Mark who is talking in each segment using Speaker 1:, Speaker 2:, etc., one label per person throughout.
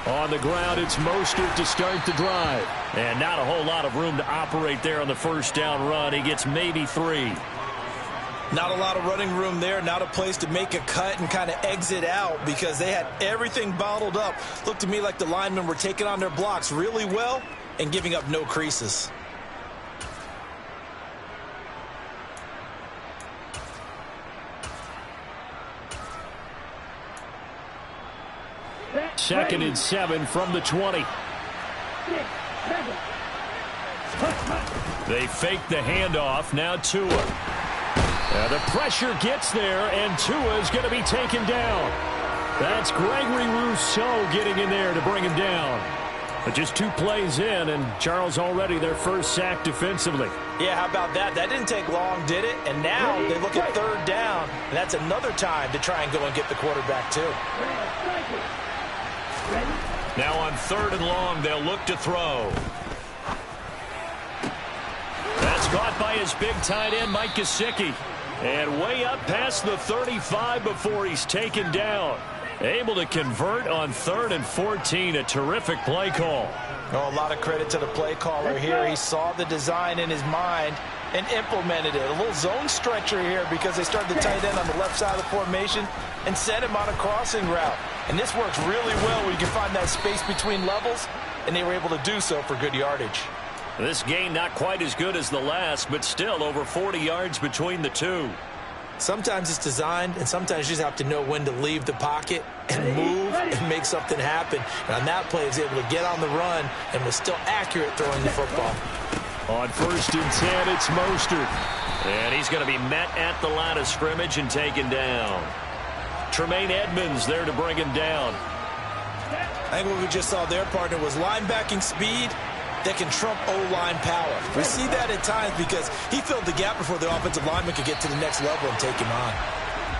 Speaker 1: On the ground, it's Mostert to start the drive. And not a whole lot of room to operate there on the first down run. He gets maybe 3.
Speaker 2: Not a lot of running room there, not a place to make a cut and kind of exit out because they had everything bottled up. Looked to me like the linemen were taking on their blocks really well and giving up no creases.
Speaker 1: Second and 7 from the 20. They fake the handoff. Now Tua. The pressure gets there, and Tua is going to be taken down. That's Gregory Rousseau getting in there to bring him down. But just 2 plays in, and Charles already their first sack defensively.
Speaker 2: Yeah, how about that? That didn't take long, did it? And now they look at third down, and that's another time to try and go and get the quarterback too.
Speaker 1: Now on 3rd and long, they'll look to throw. That's caught by his big tight end, Mike Gesicki. And way up past the 35 before he's taken down. Able to convert on 3rd and 14. A terrific play call.
Speaker 2: Oh, a lot of credit to the play caller here. He saw the design in his mind and implemented it. A little zone stretcher here because they started the tight end on the left side of the formation and sent him on a crossing route. And this works really well when you can find that space between levels, and they were able to do so for good yardage.
Speaker 1: This gain not quite as good as the last, but still over 40 yards between the two.
Speaker 2: Sometimes it's designed, and sometimes you just have to know when to leave the pocket and move and make something happen. And on that play, he was able to get on the run and was still accurate throwing the football.
Speaker 1: On 1st and 10, it's Mostert. And he's going to be met at the line of scrimmage and taken down. Tremaine Edmonds there to bring him down.
Speaker 2: I think what we just saw their partner was linebacking speed that can trump O-line power. We see that at times because he filled the gap before the offensive lineman could get to the next level and take him on.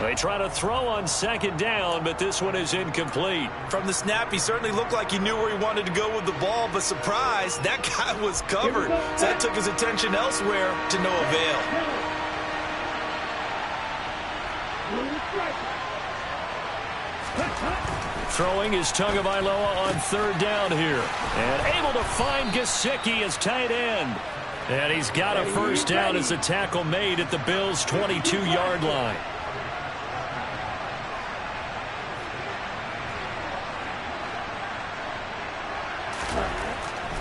Speaker 1: They try to throw on 2nd down, but this one is incomplete.
Speaker 2: From the snap, he certainly looked like he knew where he wanted to go with the ball, but surprise, that guy was covered. So that took his attention elsewhere to no avail.
Speaker 1: Throwing is Tagovailoa on 3rd down here. And able to find Gesicki as tight end. And he's got a 1st down as a tackle made at the Bills' 22-yard line.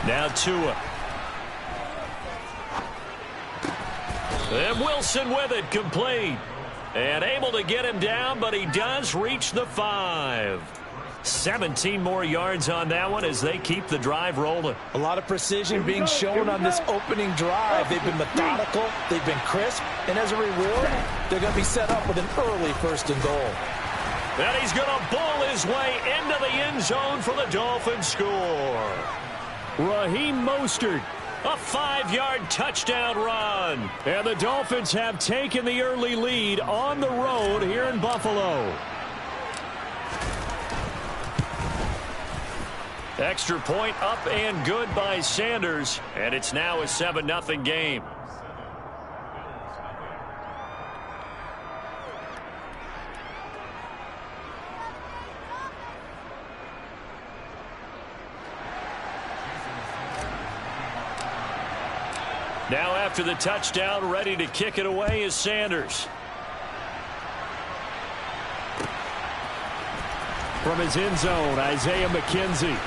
Speaker 1: Now Tua. And Wilson with it, complete. And able to get him down, but he does reach the 5. 17 more yards on that one as they keep the drive rolling.
Speaker 2: A lot of precision being shown on this opening drive. They've been methodical, they've been crisp, and as a reward, they're going to be set up with an early 1st and goal.
Speaker 1: And he's going to bowl his way into the end zone for the Dolphins score. Raheem Mostert, a 5-yard touchdown run. And the Dolphins have taken the early lead on the road here in Buffalo. Extra point up and good by Sanders. And it's now a 7-0 game. Now after the touchdown, ready to kick it away is Sanders. From his end zone, Isaiah McKenzie.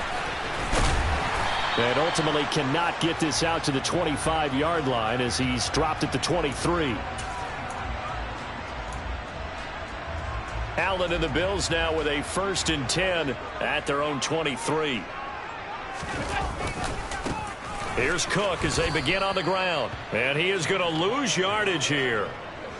Speaker 1: And ultimately cannot get this out to the 25-yard line as he's dropped at the 23. Allen and the Bills now with a 1st and 10 at their own 23. Here's Cook as they begin on the ground. And he is going to lose yardage here.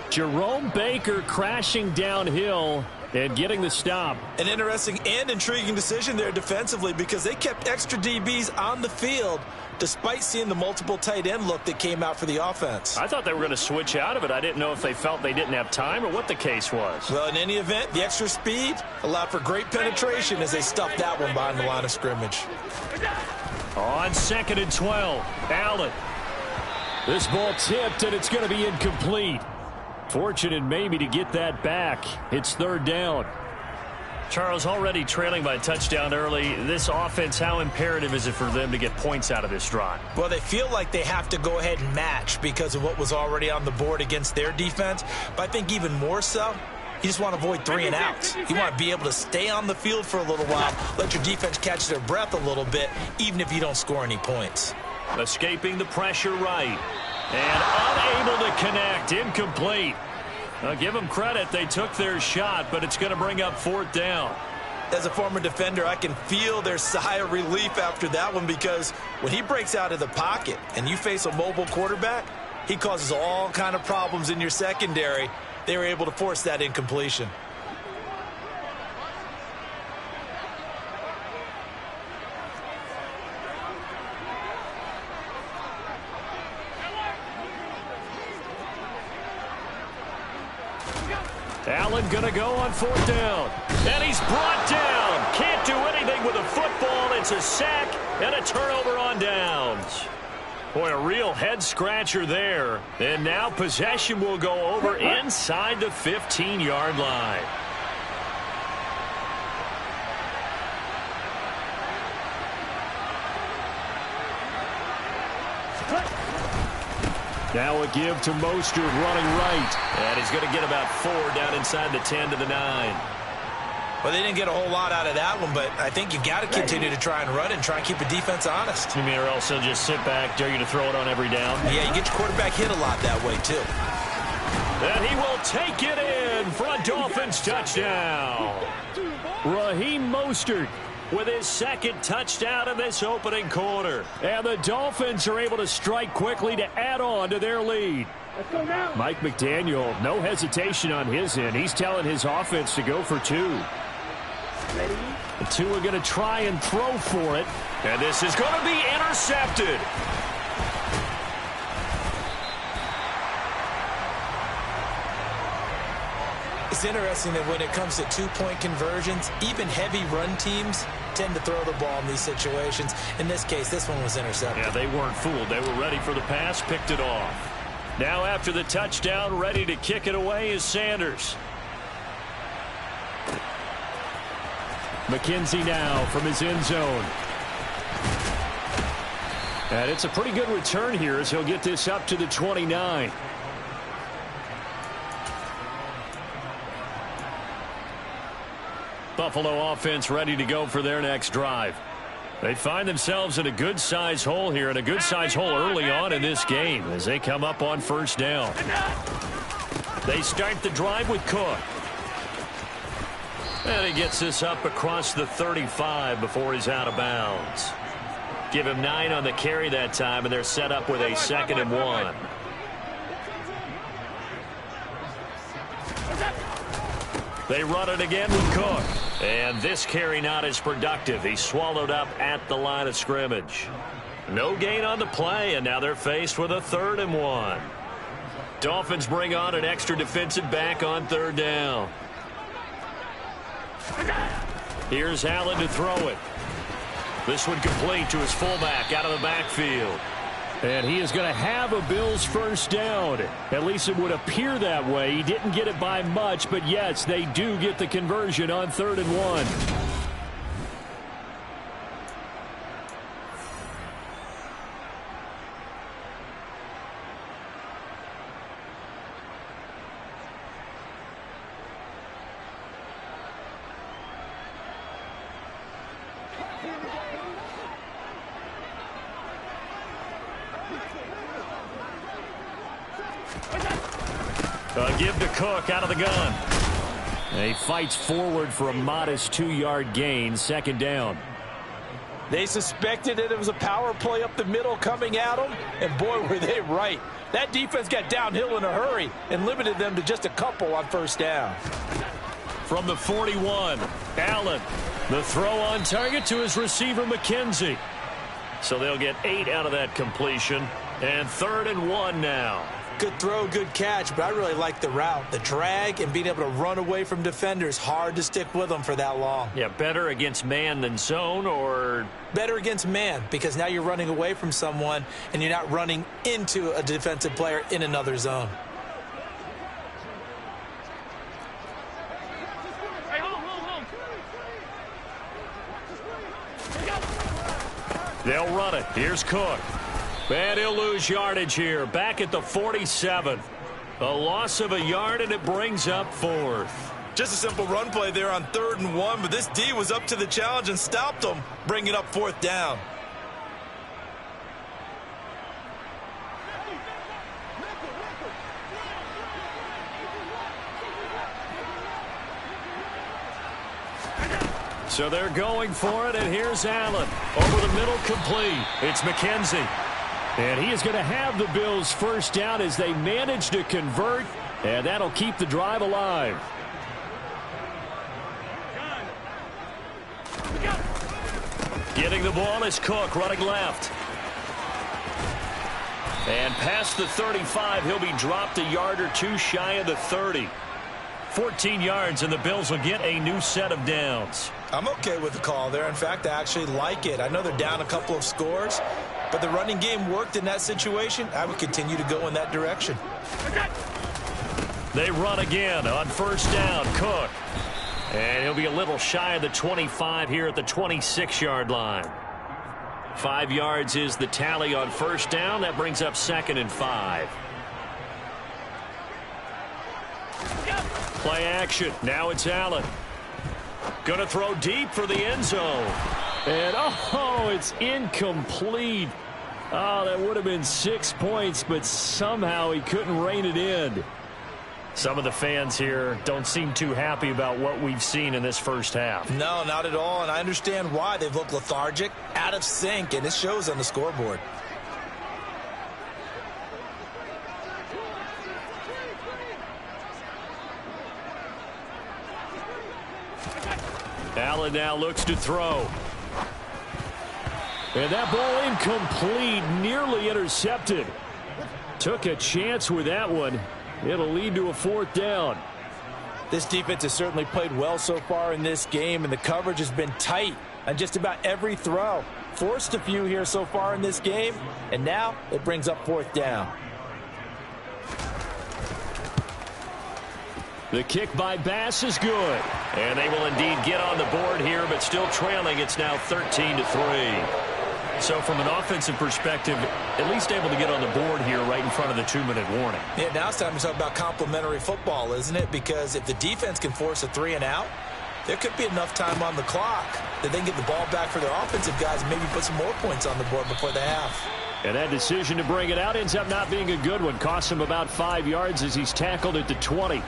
Speaker 1: Jerome Baker crashing downhill and getting the stop.
Speaker 2: An interesting and intriguing decision there defensively because they kept extra DBs on the field despite seeing the multiple tight end look that came out for the offense.
Speaker 1: I thought they were going to switch out of it. I didn't know if they felt they didn't have time or what the case was.
Speaker 2: Well, in any event, the extra speed allowed for great penetration as they stuffed that one behind the line of scrimmage.
Speaker 1: On 2nd and 12, Allen. This ball tipped, and it's going to be incomplete. Fortunate maybe to get that back. It's third down.
Speaker 3: Charles, already trailing by a touchdown early. This offense, how imperative is it for them to get points out of this drive?
Speaker 2: Well, they feel like they have to go ahead and match because of what was already on the board against their defense. But I think even more so, you just want to avoid 3 and outs. You want to be able to stay on the field for a little while, let your defense catch their breath a little bit, even if you don't score any points.
Speaker 1: Escaping the pressure right. And unable to connect. Incomplete. I'll give them credit. They took their shot, but it's going to bring up fourth down.
Speaker 2: As a former defender, I can feel their sigh of relief after that one because when he breaks out of the pocket and you face a mobile quarterback, he causes all kind of problems in your secondary. They were able to force that incompletion.
Speaker 1: Allen going to go on fourth down. And he's brought down. Can't do anything with a football. It's a sack and a turnover on downs. Boy, a real head-scratcher there. And now possession will go over inside the 15-yard line. Now a give to Mostert running right.
Speaker 3: And he's going to get about 4 down inside the 10 to the 9.
Speaker 2: Well, they didn't get a whole lot out of that one, but I think you got to continue to try and run and try and keep the defense honest.
Speaker 3: You mean or else they'll just sit back, dare you to throw it on every down?
Speaker 2: Yeah, you get your quarterback hit a lot that way, too.
Speaker 1: And he will take it in for a Dolphins touchdown. Raheem Mostert with his second touchdown in this opening quarter. And the Dolphins are able to strike quickly to add on to their lead.
Speaker 4: Let's go now.
Speaker 1: Mike McDaniel, no hesitation on his end. He's telling his offense to go for 2.
Speaker 4: Ready?
Speaker 1: The 2 are going to try and throw for it. And this is going to be intercepted.
Speaker 2: It's interesting that when it comes to 2-point conversions, even heavy run teams tend to throw the ball in these situations. In this case, this one was intercepted.
Speaker 1: Yeah, they weren't fooled. They were ready for the pass, picked it off. Now after the touchdown, ready to kick it away is Sanders. McKenzie now from his end zone. And it's a pretty good return here as he'll get this up to the 29. Buffalo offense ready to go for their next drive. They find themselves in a good-sized hole here, and a good-sized hole early on in this game as they come up on first down. They start the drive with Cook. And he gets this up across the 35 before he's out of bounds. Give him 9 on the carry that time, and they're set up with a 2nd and 1. They run it again with Cook. And this carry not as productive. He's swallowed up at the line of scrimmage. No gain on the play, and now they're faced with a 3rd and 1. Dolphins bring on an extra defensive back on 3rd down. Here's Allen to throw it. This one complete to his fullback out of the backfield. And he is going to have a Bills first down. At least it would appear that way. He didn't get it by much, but yes, they do get the conversion on 3rd and 1. A give to Cook out of the gun. And he fights forward for a modest 2-yard gain, 2nd down.
Speaker 2: They suspected that it was a power play up the middle coming at them, and boy, were they right. That defense got downhill in a hurry and limited them to just a couple on first down.
Speaker 1: From the 41, Allen. The throw on target to his receiver, McKenzie. So they'll get 8 out of that completion, and 3rd and 1 now.
Speaker 2: Good throw, good catch, but I really like the route. The drag and being able to run away from defenders, hard to stick with them for that long.
Speaker 3: Yeah, better against man than zone, or?
Speaker 2: Better against man, because now you're running away from someone and you're not running into a defensive player in another zone.
Speaker 1: They'll run it. Here's Cook. And he'll lose yardage here. Back at the 47. A loss of a yard, and it brings up 4th.
Speaker 2: Just a simple run play there on 3rd and 1, but this D was up to the challenge and stopped them, bringing up 4th down.
Speaker 1: So they're going for it, and here's Allen. Over the middle, complete. It's McKenzie. And he is going to have the Bills first down as they manage to convert, and that'll keep the drive alive. Getting the ball is Cook, running left. And past the 35, he'll be dropped a yard or two shy of the 30. 14 yards, and the Bills will get a new set of downs.
Speaker 2: I'm okay with the call there. In fact, I actually like it. I know they're down a couple of scores, but the running game worked in that situation. I would continue to go in that direction.
Speaker 1: They run again on first down. Cook. And he'll be a little shy of the 25 here at the 26-yard line. 5 yards is the tally on first down. That brings up 2nd and 5. Play action. Now it's Allen. Going to throw deep for the end zone. And, it's incomplete. Oh, that would have been 6 points, but somehow he couldn't rein it in. Some of the fans here don't seem too happy about what we've seen in this first half.
Speaker 2: No, not at all, and I understand why. They've looked lethargic, out of sync, and it shows on the scoreboard.
Speaker 1: Allen now looks to throw. And that ball incomplete, nearly intercepted. Took a chance with that one. It'll lead to a 4th down.
Speaker 2: This defense has certainly played well so far in this game, and the coverage has been tight on just about every throw. Forced a few here so far in this game, and now it brings up 4th down.
Speaker 1: The kick by Bass is good.
Speaker 3: And they will indeed get on the board here, but still trailing. It's now 13-3. So from an offensive perspective, at least able to get on the board here right in front of the 2-minute warning.
Speaker 2: Yeah, now it's time to talk about complementary football, isn't it? Because if the defense can force a 3 and out, there could be enough time on the clock that they can get the ball back for their offensive guys and maybe put some more points on the board before the half.
Speaker 1: And that decision to bring it out ends up not being a good one. Costs him about 5 yards as he's tackled at the 20.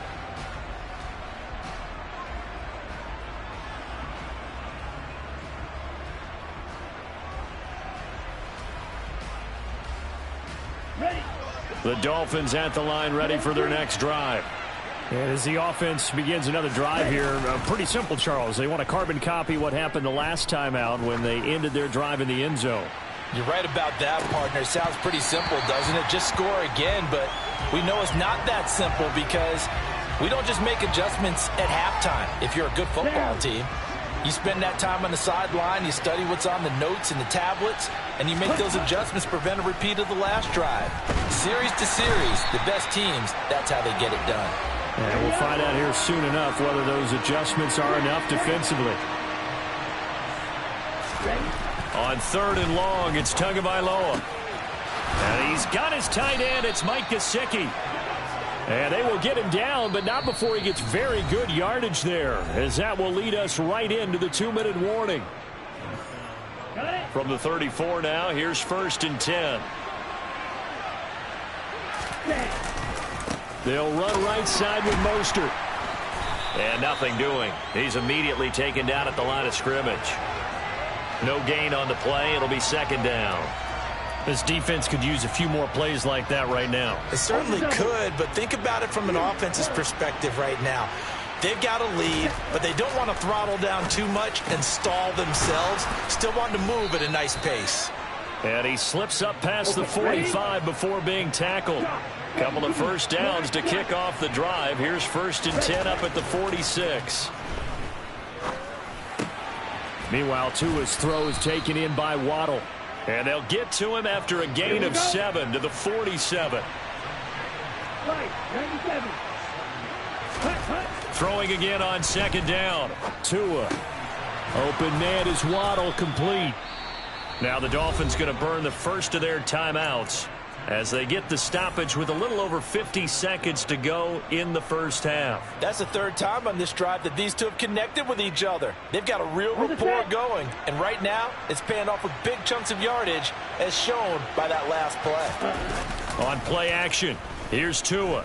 Speaker 1: The Dolphins at the line, ready for their next drive. And as the offense begins another drive here, pretty simple, Charles. They want to carbon copy what happened the last time out when they ended their drive in the end zone.
Speaker 2: You're right about that, partner. It sounds pretty simple, doesn't it? Just score again, but we know it's not that simple because we don't just make adjustments at halftime if you're a good football team. You spend that time on the sideline, you study what's on the notes and the tablets, and you make those adjustments to prevent a repeat of the last drive. Series to series, the best teams, that's how they get it done.
Speaker 1: And we'll find out here soon enough whether those adjustments are enough defensively. On 3rd and long, it's Tagovailoa. And he's got his tight end. It's Mike Gesicki. And they will get him down, but not before he gets very good yardage there, as that will lead us right into the 2-minute warning. From the 34 now, here's 1st and 10. They'll run right side with Mostert.
Speaker 3: And nothing doing. He's immediately taken down at the line of scrimmage. No gain on the play. It'll be 2nd down.
Speaker 1: This defense could use a few more plays like that right now.
Speaker 2: It certainly could, but think about it from an offense's perspective right now. They've got a lead, but they don't want to throttle down too much and stall themselves. Still want to move at a nice pace.
Speaker 1: And he slips up past the 45 before being tackled. Couple of first downs to kick off the drive. Here's 1st and 10 up at the 46. Meanwhile, Tua's throw is taken in by Waddle. And they'll get to him after a gain of 7 to the 47. Throwing again on 2nd down. Tua. Open man is Waddle, complete. Now the Dolphins going to burn the first of their timeouts as they get the stoppage with a little over 50 seconds to go in the first half.
Speaker 2: That's the 3rd time on this drive that these two have connected with each other. They've got a real rapport going, and right now it's paying off with big chunks of yardage as shown by that last play.
Speaker 1: On play action, here's Tua.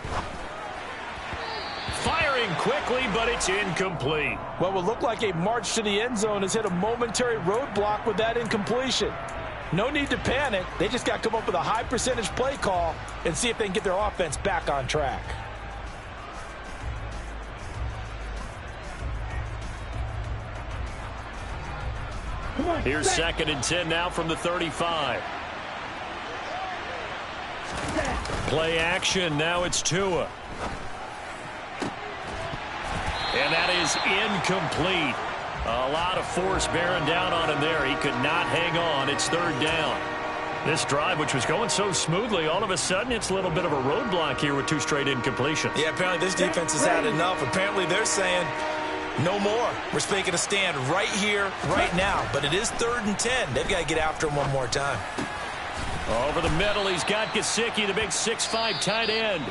Speaker 1: Firing quickly, but it's incomplete.
Speaker 2: What will look like a march to the end zone has hit a momentary roadblock with that incompletion. No need to panic. They just got to come up with a high percentage play call and see if they can get their offense back on track.
Speaker 1: Here's 2nd and 10 now from the 35. Play action. Now it's Tua. And that is incomplete. A lot of force bearing down on him there. He could not hang on. It's 3rd down. This drive, which was going so smoothly, all of a sudden it's a little bit of a roadblock here with 2 straight incompletions.
Speaker 2: Yeah, apparently this defense has had enough. Apparently they're saying no more. We're making a stand right here, right now. But it is 3rd and 10. They've got to get after him one more time.
Speaker 1: Over the middle, he's got Gesicki, the big 6'5" tight end.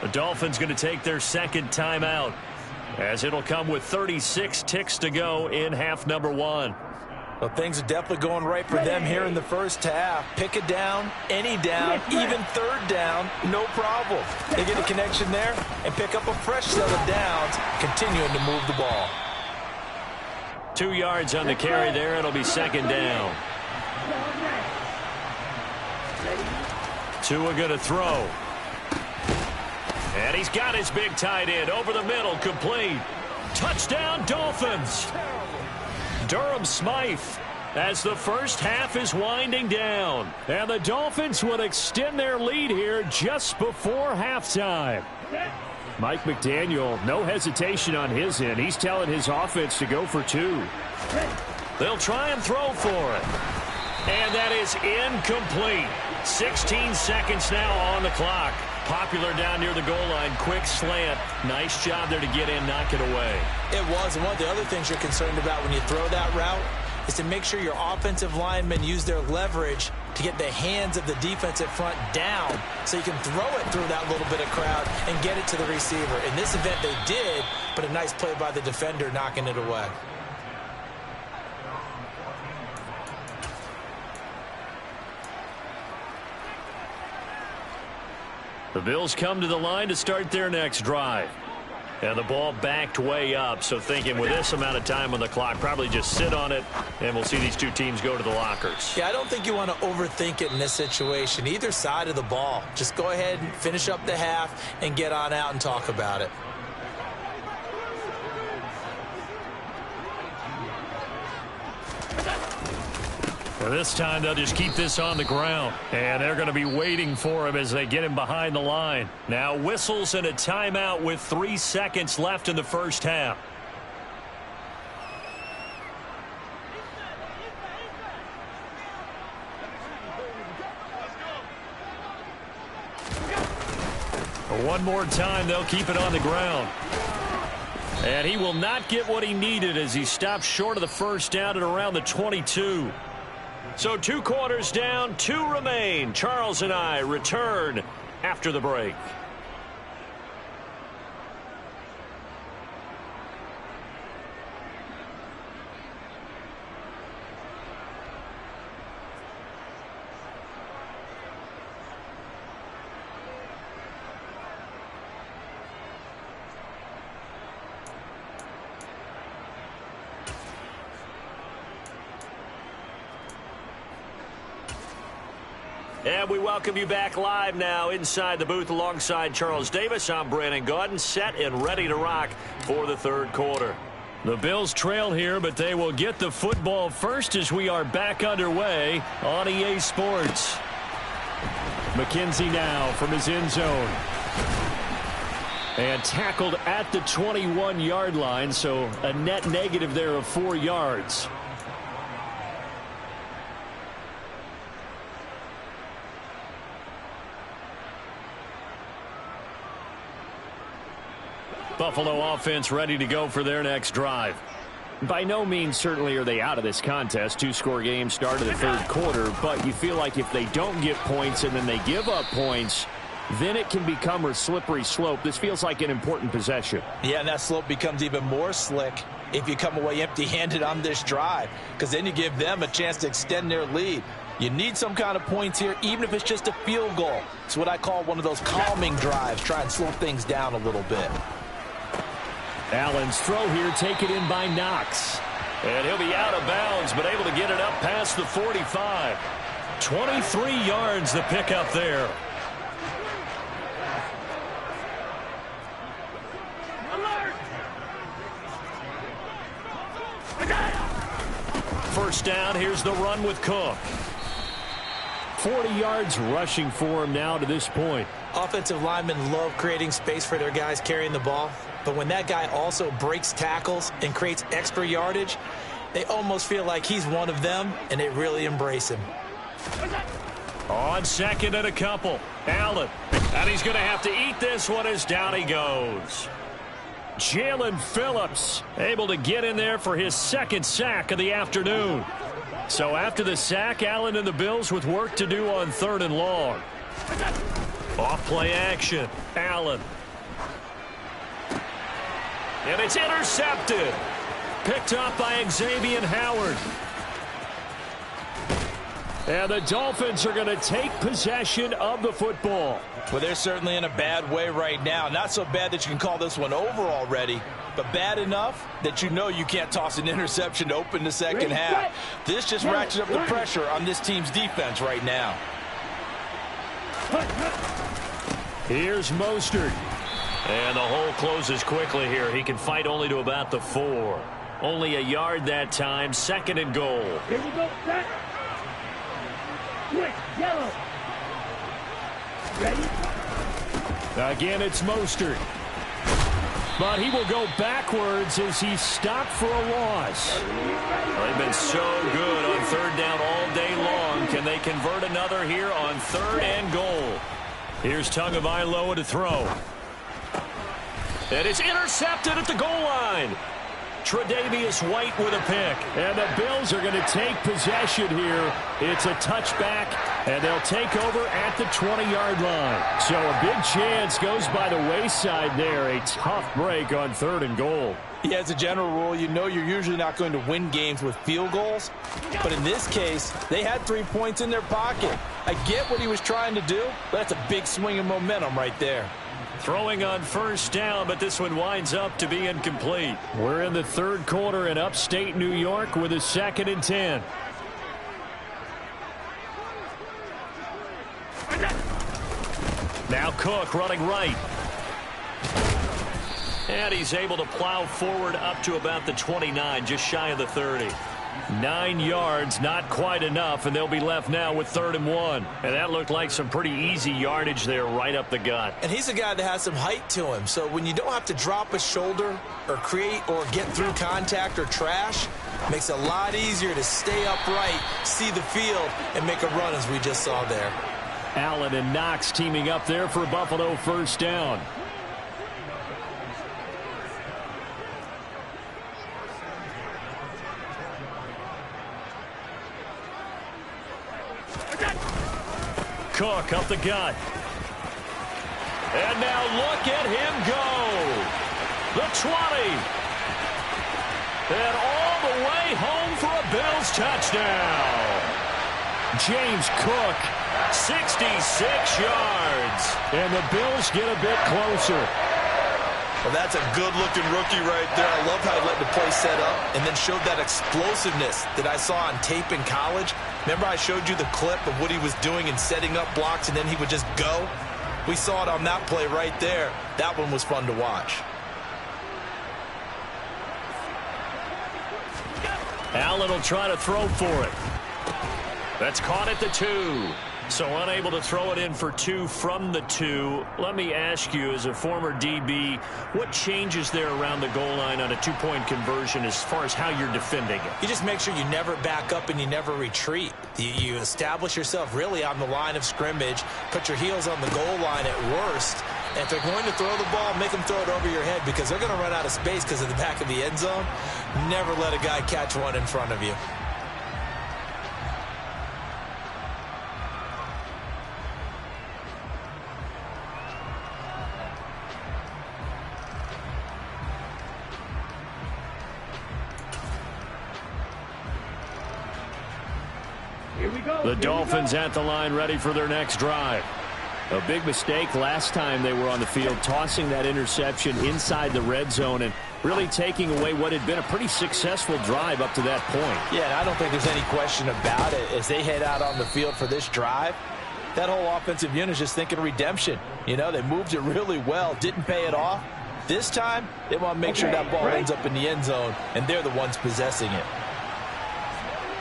Speaker 1: The Dolphins going to take their 2nd timeout, as it'll come with 36 ticks to go in half number 1.
Speaker 2: Well, things are definitely going right for them here in the first half. Pick a down, any down, even 3rd down, no problem. They get a connection there and pick up a fresh set of downs, continuing to move the ball.
Speaker 1: 2 yards on the carry there. It'll be 2nd down. Tua going to throw. And he's got his big tight end over the middle, complete. Touchdown, Dolphins. Durham Smythe, as the first half is winding down. And the Dolphins would extend their lead here just before halftime. Mike McDaniel, no hesitation on his end. He's telling his offense to go for 2. They'll try and throw for it. And that is incomplete. 16 seconds now on the clock. Popular down near the goal line. Quick slant. Nice job there to get in, knock it away.
Speaker 2: It was. And one of the other things you're concerned about when you throw that route is to make sure your offensive linemen use their leverage to get the hands of the defensive front down so you can throw it through that little bit of crowd and get it to the receiver. In this event, they did, but a nice play by the defender knocking it away.
Speaker 1: The Bills come to the line to start their next drive. And the ball backed way up, so thinking with this amount of time on the clock, probably just sit on it, and we'll see these 2 teams go to the lockers.
Speaker 2: Yeah, I don't think you want to overthink it in this situation. Either side of the ball. Just go ahead and finish up the half and get on out and talk about it.
Speaker 1: Well, this time they'll just keep this on the ground. And they're going to be waiting for him as they get him behind the line. Now whistles and a timeout with 3 seconds left in the first half. One more time, they'll keep it on the ground. And he will not get what he needed as he stopped short of the first down at around the 22. So 2 quarters down, 2 remain. Charles and I return after the break. And we welcome you back live now inside the booth alongside Charles Davis. I'm Brandon Gaudin, set and ready to rock for the 3rd quarter.
Speaker 3: The Bills trail here, but they will get the football first as we are back underway on EA Sports.
Speaker 1: McKenzie now from his end zone. And tackled at the 21-yard line, so a net negative there of 4 yards. Buffalo offense ready to go for their next drive. By no means certainly are they out of this contest. 2-score game start of the third quarter, but you feel like if they don't get points and then they give up points, then it can become a slippery slope. This feels like an important possession.
Speaker 2: Yeah, and that slope becomes even more slick if you come away empty-handed on this drive, because then you give them a chance to extend their lead. You need some kind of points here, even if it's just a field goal. It's what I call one of those calming drives. Try and slow things down a little bit.
Speaker 1: Allen's throw here taken in by Knox.
Speaker 3: And he'll be out of bounds, but able to get it up past the 45. 23 yards the pickup there. First down, here's the run with Cook.
Speaker 1: 40 yards rushing for him now to this point.
Speaker 2: Offensive linemen love creating space for their guys carrying the ball, but when that guy also breaks tackles and creates extra yardage, they almost feel like he's one of them, and they really embrace him.
Speaker 3: On second and a couple, Allen. And he's going to have to eat this one as down he goes.
Speaker 1: Jalen Phillips able to get in there for his second sack of the afternoon. So after the sack, Allen and the Bills with work to do on 3rd and long.
Speaker 3: Off play action, Allen. And it's intercepted.
Speaker 1: Picked up by Xavier Howard. And the Dolphins are going to take possession of the football.
Speaker 2: Well, they're certainly in a bad way right now. Not so bad that you can call this one over already, but bad enough that you know you can't toss an interception to open the second half. This just ratchets up the pressure on this team's defense right now.
Speaker 1: Here's Mostert.
Speaker 3: And the hole closes quickly here. He can fight only to about the 4. Only a yard that time. 2nd and goal.
Speaker 4: Here we go. Set. Switch. Yellow. Ready?
Speaker 1: Again, it's Mostert. But he will go backwards as he's stopped for a loss.
Speaker 3: They've been so good on 3rd down all day long. Can they convert another here on 3rd and goal?
Speaker 1: Here's Tagovailoa to throw.
Speaker 3: And it's intercepted at the goal line. Tre'Davious White with a pick.
Speaker 1: And the Bills are going to take possession here. It's a touchback, and they'll take over at the 20-yard line. So a big chance goes by the wayside there. A tough break on 3rd and goal.
Speaker 2: Yeah, as a general rule, you know you're usually not going to win games with field goals. But in this case, they had 3 points in their pocket. I get what he was trying to do, but that's a big swing of momentum right there.
Speaker 3: Throwing on 1st down, but this one winds up to be incomplete.
Speaker 1: We're in the 3rd quarter in upstate New York with a 2nd and 10.
Speaker 3: Now Cook running right. And he's able to plow forward up to about the 29, just shy of the 30.
Speaker 1: 9 yards, not quite enough, and they'll be left now with 3rd and 1.
Speaker 3: And that looked like some pretty easy yardage there right up the gut.
Speaker 2: And he's a guy that has some height to him, so when you don't have to drop a shoulder or create or get through contact or trash, it makes it a lot easier to stay upright, see the field, and make a run as we just saw there.
Speaker 1: Allen and Knox teaming up there for Buffalo 1st down.
Speaker 3: Cook up the gut. And now look at him go. The 20. And all the way home for a Bills touchdown.
Speaker 1: James Cook.
Speaker 3: 66 yards.
Speaker 1: And the Bills get a bit closer.
Speaker 2: Well, that's a good-looking rookie right there. I love how he let the play set up and then showed that explosiveness that I saw on tape in college. Remember I showed you the clip of what he was doing and setting up blocks, and then he would just go? We saw it on that play right there. That one was fun to watch.
Speaker 1: Allen will try to throw for it. That's caught at the 2. So unable to throw it in for 2 from the 2. Let me ask you, as a former DB, what changes there around the goal line on a 2-point conversion as far as how you're defending it?
Speaker 2: You just make sure you never back up and you never retreat. You establish yourself really on the line of scrimmage, put your heels on the goal line at worst, and if they're going to throw the ball, make them throw it over your head because they're going to run out of space because of the back of the end zone. Never let a guy catch one in front of you.
Speaker 1: The Dolphins at the line, ready for their next drive. A big mistake last time they were on the field, tossing that interception inside the red zone and really taking away what had been a pretty successful drive up to that point.
Speaker 2: Yeah, and I don't think there's any question about it. As they head out on the field for this drive, that whole offensive unit is just thinking redemption. You know, they moved it really well, didn't pay it off. This time, they want to make sure that ball ends up in the end zone, and they're the ones possessing it.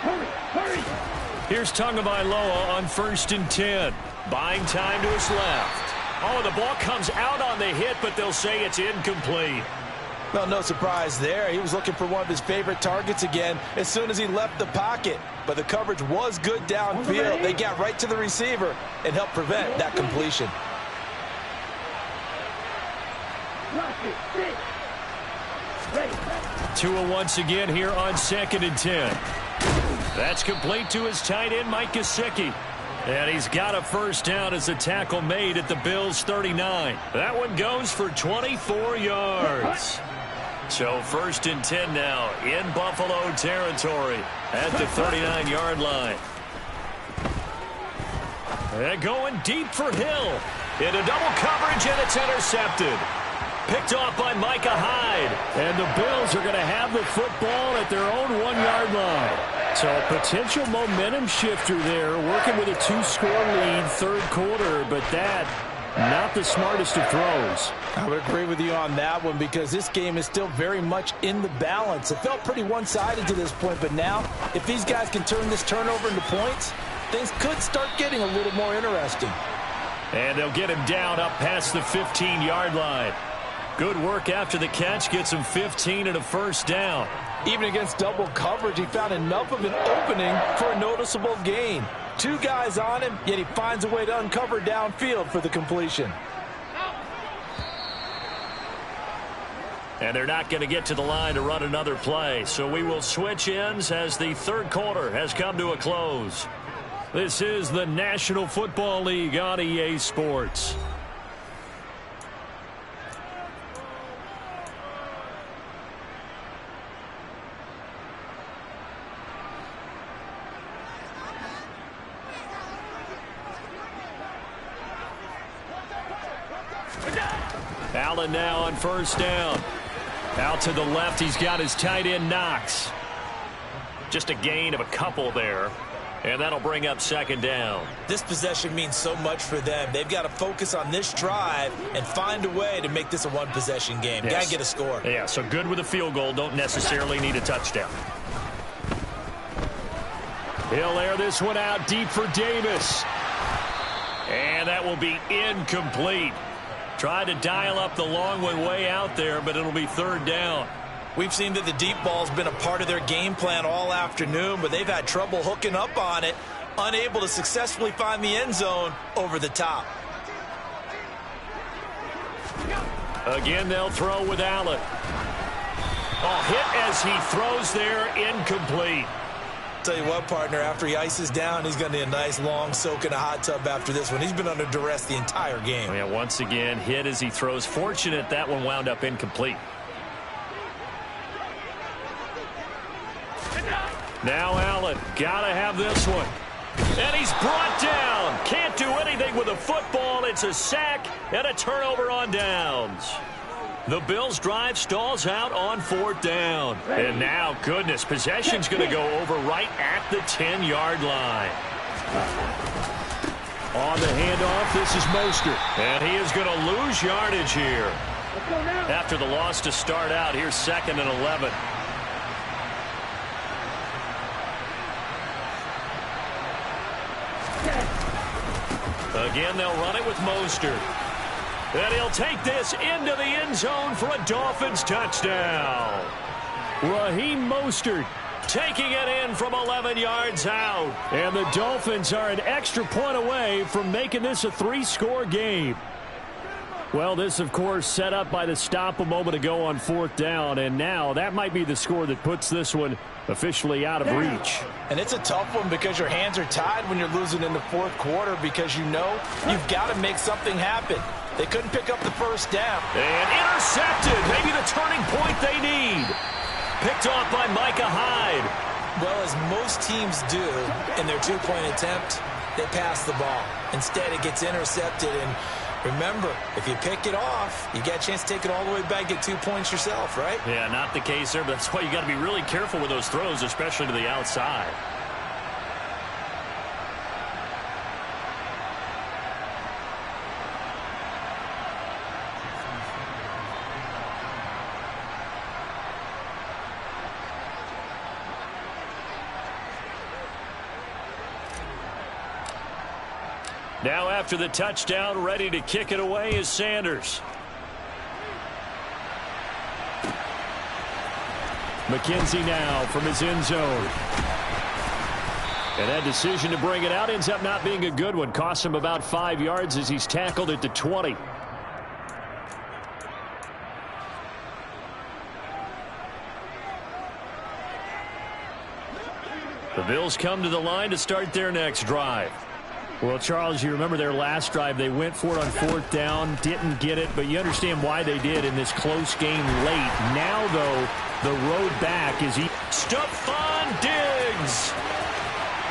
Speaker 4: Hurry!
Speaker 1: Here's Tagovailoa on 1st and 10. Buying time to his left. Oh, the ball comes out on the hit, but they'll say it's incomplete.
Speaker 2: Well, no surprise there. He was looking for one of his favorite targets again as soon as he left the pocket. But the coverage was good downfield. They got right to the receiver and helped prevent that completion.
Speaker 1: Tua once again here on 2nd and 10. That's complete to his tight end, Mike Gesicki. And he's got a first down as a tackle made at the Bills' 39. That one goes for 24 yards. So 1st and 10 now in Buffalo territory at the 39-yard line. And going deep for Hill. Into double coverage, and it's intercepted. Picked off by Micah Hyde. And the Bills are going to have the football at their own 1-yard line. So a potential momentum shifter there, working with a 2-score lead, 3rd quarter, but that, not the smartest of throws.
Speaker 2: I would agree with you on that one because this game is still very much in the balance. It felt pretty one-sided to this point, but now, if these guys can turn this turnover into points, things could start getting a little more interesting.
Speaker 1: And they'll get him down up past the 15-yard line. Good work after the catch, gets him 15 and a first down.
Speaker 2: Even against double coverage, he found enough of an opening for a noticeable gain. 2 guys on him, yet he finds a way to uncover downfield for the completion.
Speaker 1: And they're not going to get to the line to run another play, so we will switch ends as the 3rd quarter has come to a close. This is the National Football League on EA Sports. Allen now on 1st down. Out to the left, he's got his tight end Knox. Just a gain of a couple there. And that'll bring up 2nd down.
Speaker 2: This possession means so much for them. They've got to focus on this drive and find a way to make this a one-possession game.
Speaker 1: Yes.
Speaker 2: Got to get a score.
Speaker 1: Yeah, so good with a field goal. Don't necessarily need a touchdown. He'll air this one out deep for Davis. And that will be incomplete. Tried to dial up the long one way out there, but it'll be 3rd down.
Speaker 2: We've seen that the deep ball's been a part of their game plan all afternoon, but they've had trouble hooking up on it, unable to successfully find the end zone over the top.
Speaker 1: Again, they'll throw with Allen. Oh, hit as he throws there, incomplete.
Speaker 2: Tell you what, partner, after he ices down, he's going to need a nice long soak in a hot tub after this one. He's been under duress the entire game.
Speaker 1: Yeah, once again, hit as he throws. Fortunate that one wound up incomplete. Now Allen, got to have this one. And he's brought down. Can't do anything with the football. It's a sack and a turnover on downs. The Bills' drive stalls out on 4th down. And now, goodness, possession's going to go over right at the 10-yard line. On the handoff, this is Mostert. And he is going to lose yardage here. After the loss to start out, here's 2nd and 11. Again, they'll run it with Mostert. And he'll take this into the end zone for a Dolphins touchdown. Raheem Mostert taking it in from 11 yards out. And the Dolphins are an extra point away from making this a 3-score game. Well, this, of course, set up by the stop a moment ago on 4th down. And now that might be the score that puts this one officially out of reach.
Speaker 2: And it's a tough one because your hands are tied when you're losing in the 4th quarter because you know you've got to make something happen. They couldn't pick up the first down.
Speaker 1: And intercepted. Maybe the turning point they need. Picked off by Micah Hyde.
Speaker 2: Well, as most teams do in their 2-point attempt, they pass the ball. Instead, it gets intercepted. And remember, if you pick it off, you get a chance to take it all the way back, get 2 points yourself, right?
Speaker 3: Yeah, not the case there, but that's why you got to be really careful with those throws, especially to the outside.
Speaker 1: Now after the touchdown, ready to kick it away is Sanders. McKenzie now from his end zone. And that decision to bring it out ends up not being a good one. Costs him about 5 yards as he's tackled at the 20. The Bills come to the line to start their next drive. Well, Charles, you remember their last drive. They went for it on 4th down, didn't get it, but you understand why they did in this close game late. Now, though, the road back is Stephon Diggs.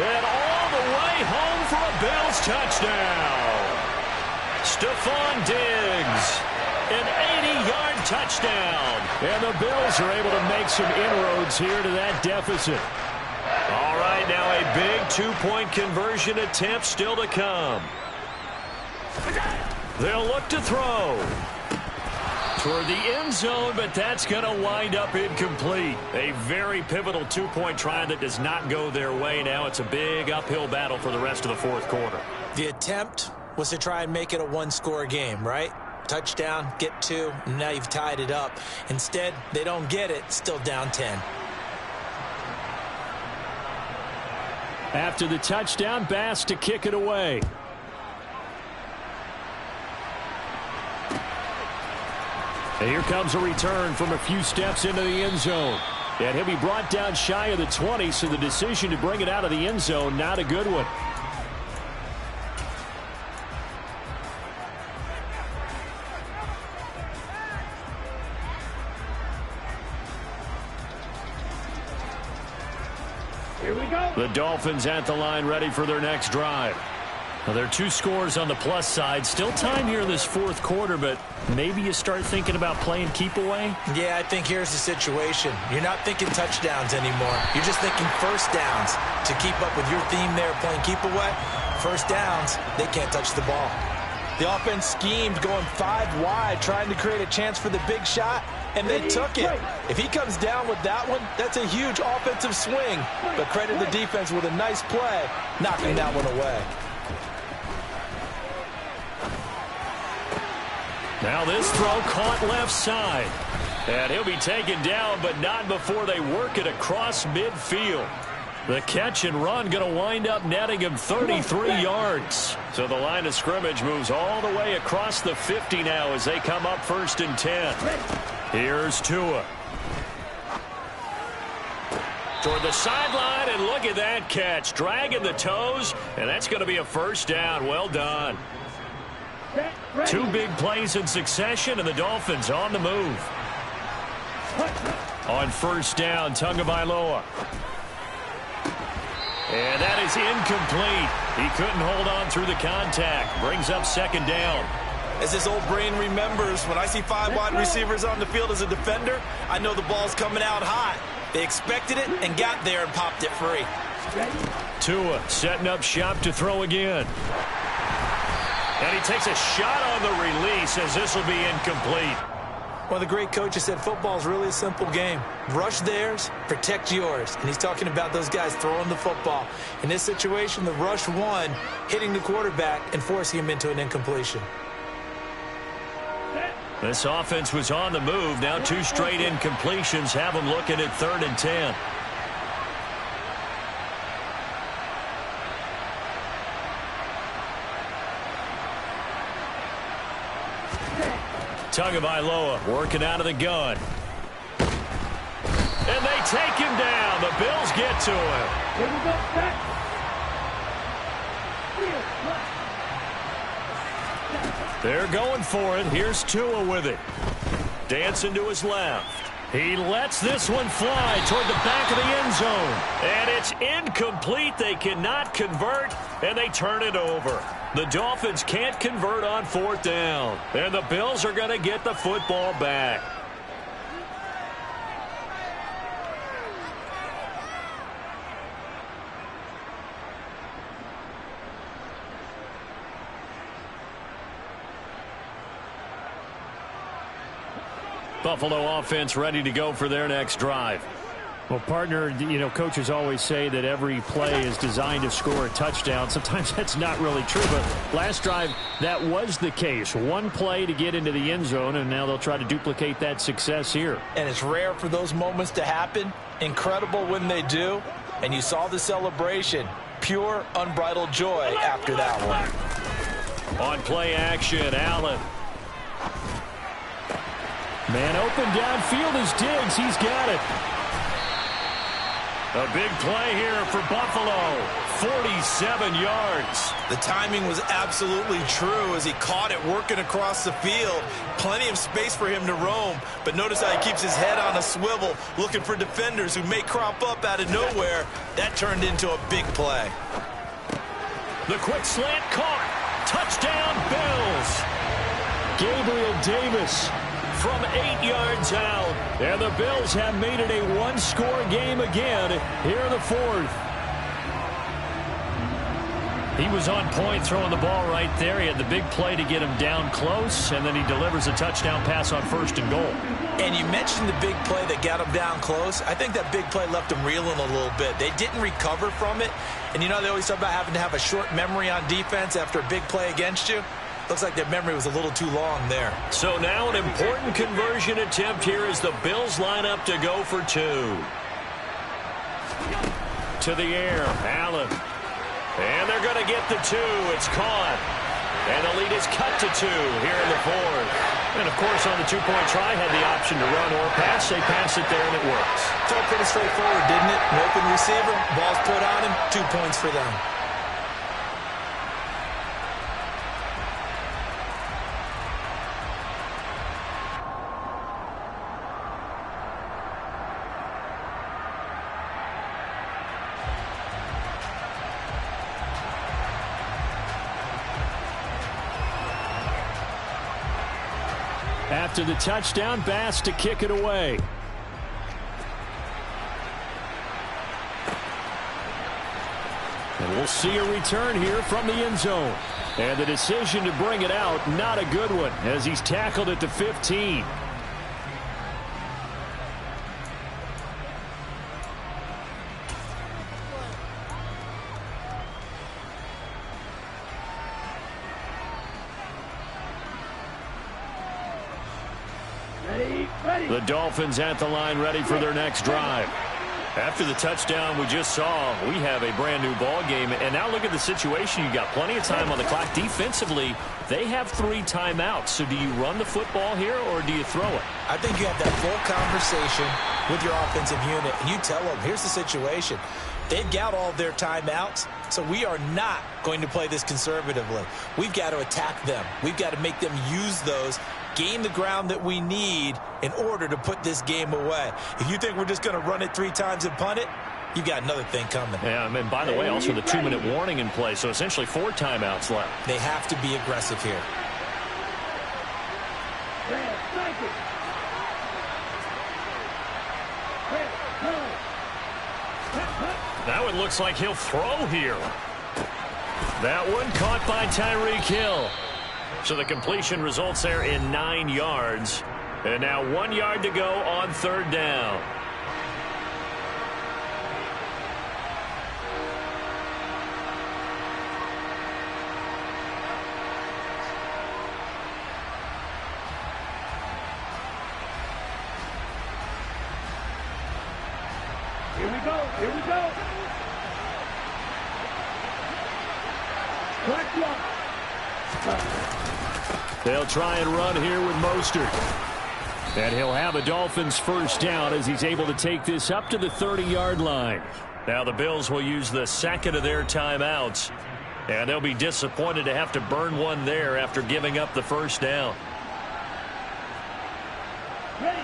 Speaker 1: And all the way home for a Bills touchdown. Stephon Diggs, an 80-yard touchdown. And the Bills are able to make some inroads here to that deficit. All right, now a big 2-point conversion attempt still to come. They'll look to throw toward the end zone, but that's going to wind up incomplete. A very pivotal 2-point try that does not go their way. Now it's a big uphill battle for the rest of the 4th quarter.
Speaker 2: The attempt was to try and make it a 1-score game, right? Touchdown, get 2, and now you've tied it up. Instead, they don't get it, still down 10.
Speaker 1: After the touchdown, Bass to kick it away. And here comes a return from a few steps into the end zone. And he'll be brought down shy of the 20, so the decision to bring it out of the end zone, not a good one.
Speaker 4: Here we go.
Speaker 1: The Dolphins at the line, ready for their next drive. Well, there are 2 scores on the plus side. Still time here in this 4th quarter, but maybe you start thinking about playing keep away?
Speaker 2: Yeah, I think here's the situation. You're not thinking touchdowns anymore. You're just thinking first downs. To keep up with your theme there, playing keep away, first downs, they can't touch the ball. The offense schemed going 5 wide, trying to create a chance for the big shot, and they took it. If he comes down with that one, that's a huge offensive swing. But credit the defense with a nice play, knocking that one away.
Speaker 1: Now this throw caught left side. And he'll be taken down, but not before they work it across midfield. The catch and run going to wind up netting him 33 yards. So the line of scrimmage moves all the way across the 50 now as they come up 1st and 10. Here's Tua. Toward the sideline, and look at that catch. Dragging the toes, and that's going to be a first down. Well done. 2 big plays in succession, and the Dolphins on the move. On 1st down, Tagovailoa. And that is incomplete. He couldn't hold on through the contact. Brings up 2nd down.
Speaker 2: As his old brain remembers, when I see 5 wide receivers on the field as a defender, I know the ball's coming out hot. They expected it and got there and popped it free.
Speaker 1: Tua setting up shop to throw again. And he takes a shot on the release as this will be incomplete.
Speaker 2: One of the great coaches said football is really a simple game. Rush theirs, protect yours. And he's talking about those guys throwing the football. In this situation, the rush won, hitting the quarterback and forcing him into an incompletion.
Speaker 3: This offense was on the move. Now 2 straight incompletions have them looking at 3rd and 10. Tagovailoa working out of the gun. And they take him down. The Bills get to him. They're going for it. Here's Tua with it. Dancing to his left. He lets this one fly toward the back of the end zone. And it's incomplete. They cannot convert, and they turn it over. The Dolphins can't convert on 4th down. And the Bills are going to get the football back. Buffalo offense ready to go for their next drive.
Speaker 1: Well, partner, you know, coaches always say that every play is designed to score a touchdown. Sometimes that's not really true, but last drive, that was the case. One play to get into the end zone, and now they'll try to duplicate that success here.
Speaker 2: And it's rare for those moments to happen. Incredible when they do. And you saw the celebration. Pure, unbridled joy after that one.
Speaker 3: On play action, Allen.
Speaker 1: Man open downfield is Diggs. He's got it.
Speaker 3: A big play here for Buffalo. 47 yards.
Speaker 2: The timing was absolutely true as he caught it working across the field. Plenty of space for him to roam. But notice how he keeps his head on a swivel looking for defenders who may crop up out of nowhere. That turned into a big play.
Speaker 3: The quick slant caught. Touchdown, Bills.
Speaker 1: Gabriel Davis
Speaker 3: from 8 yards out. And the Bills have made it a one-score game again here in the 4th. He was on point throwing the ball right there. He had the big play to get him down close, and then he delivers a touchdown pass on 1st and goal.
Speaker 2: And you mentioned the big play that got him down close. I think that big play left him reeling a little bit. They didn't recover from it. And you know they always talk about having to have a short memory on defense after a big play against you. Looks like their memory was a little too long there.
Speaker 3: So now an important conversion attempt here as the Bills line up to go for 2. To the air, Allen. And they're going to get the 2. It's caught. And the lead is cut to 2 here in the 4th. And, of course, on the two-point try, had the option to run or pass. They pass it there, and it works.
Speaker 2: Felt pretty straightforward, didn't it? An open receiver, ball's put on him, 2 points for them.
Speaker 1: After the touchdown, Bass to kick it away. And we'll see a return here from the end zone. And the decision to bring it out, not a good one, as he's tackled at the 15. The Dolphins at the line ready for their next drive. After the touchdown we just saw, we have a brand new ball game. And now look at the situation. You got plenty of time on the clock. Defensively, they have 3 timeouts. So do you run the football here or do you throw it?
Speaker 2: I think you have that full conversation with your offensive unit. And you tell them, here's the situation. They've got all their timeouts, so we are not going to play this conservatively. We've got to attack them. We've got to make them use those, gain the ground that we need in order to put this game away. If you think we're just going to run it 3 times and punt it, you got another thing coming.
Speaker 3: Yeah, and by the way, also the 2-minute warning in play, so essentially 4 timeouts left.
Speaker 2: They have to be aggressive here.
Speaker 3: Now it looks like he'll throw here. That one caught by Tyreek Hill. So the completion results there in 9 yards.
Speaker 1: And now 1 yard to go on third down.
Speaker 4: Here we go. Here we go. Black block.
Speaker 1: They'll try and run here with Mostert. And he'll have a Dolphins first down as he's able to take this up to the 30-yard line. Now the Bills will use the second of their timeouts. And they'll be disappointed to have to burn one there after giving up the first down.
Speaker 4: Ready.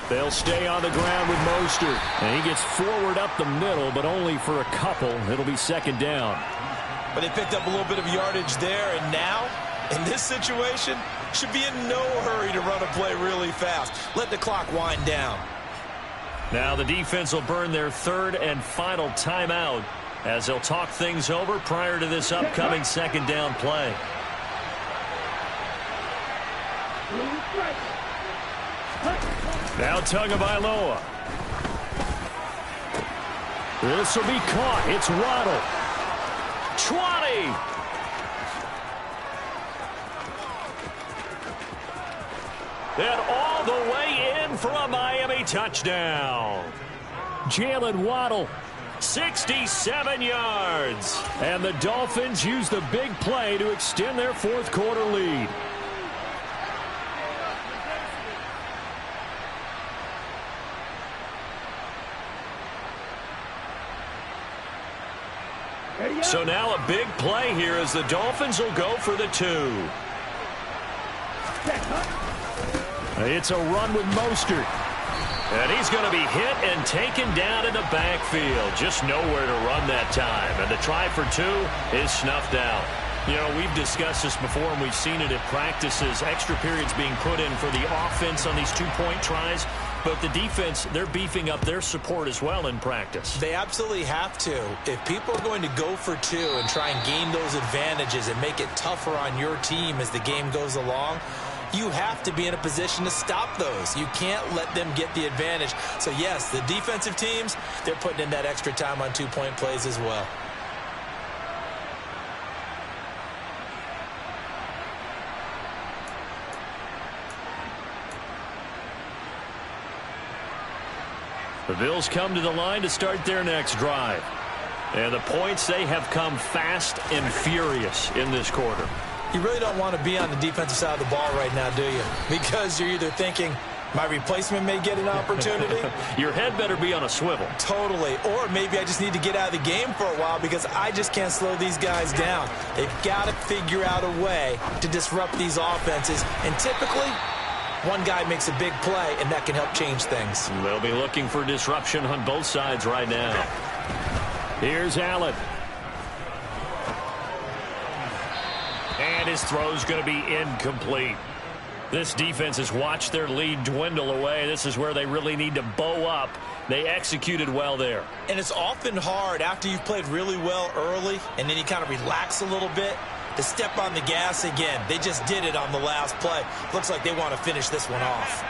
Speaker 1: They'll stay on the ground with Mostert. And he gets forward up the middle, but only for a couple. It'll be second down.
Speaker 2: But they picked up a little bit of yardage there, and now, in this situation, should be in no hurry to run a play really fast. Let the clock wind down.
Speaker 1: Now the defense will burn their third and final timeout as they'll talk things over prior to this upcoming second down play. Now Tagovailoa. This will be caught. It's Waddle. 20. And all the way in for a Miami touchdown. Jalen Waddle, 67 yards. And the Dolphins use the big play to extend their fourth quarter lead. So now a big play here as the Dolphins will go for the 2. It's a run with Mostert. And he's going to be hit and taken down in the backfield. Just nowhere to run that time. And the try for 2 is snuffed out. You know, we've discussed this before, and we've seen it at practices. Extra periods being put in for the offense on these two-point tries. But the defense, they're beefing up their support as well in practice.
Speaker 2: They absolutely have to. If people are going to go for 2 and try and gain those advantages and make it tougher on your team as the game goes along, you have to be in a position to stop those. You can't let them get the advantage. So, yes, the defensive teams, they're putting in that extra time on two-point plays as well.
Speaker 1: The Bills come to the line to start their next drive. And the points, they have come fast and furious in this quarter.
Speaker 2: You really don't want to be on the defensive side of the ball right now, do you? Because you're either thinking, my replacement may get an opportunity.
Speaker 1: Your head better be on a swivel.
Speaker 2: Totally. Or maybe I just need to get out of the game for a while because I just can't slow these guys down. They've got to figure out a way to disrupt these offenses. And typically, one guy makes a big play, and that can help change things.
Speaker 1: They'll be looking for disruption on both sides right now. Here's Allen. And his throw's going to be incomplete. This defense has watched their lead dwindle away. This is where they really need to bow up. They executed well there.
Speaker 2: And it's often hard after you've played really well early, and then you kind of relax a little bit, to step on the gas again. They just did it on the last play. Looks like they want to finish this one off.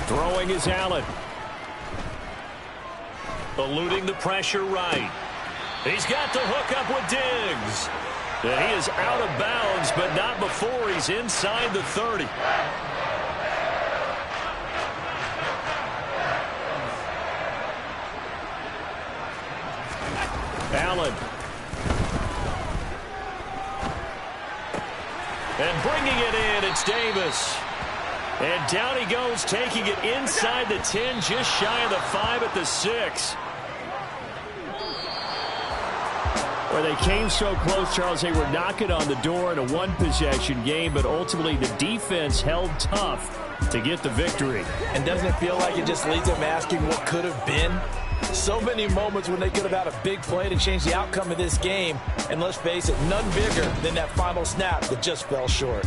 Speaker 1: Throwing is Allen. Eluding the pressure right. He's got the hook up with Diggs. And he is out of bounds, but not before he's inside the 30. Allen. And bringing it in, it's Davis. And down he goes, taking it inside the 10, just shy of the 5 at the 6. Where they came so close, Charles, they were knocking on the door in a one-possession game, but ultimately the defense held tough to get the victory.
Speaker 2: And doesn't it feel like it just leads them asking what could have been? So many moments when they could have had a big play to change the outcome of this game. And let's face it, none bigger than that final snap that just fell short.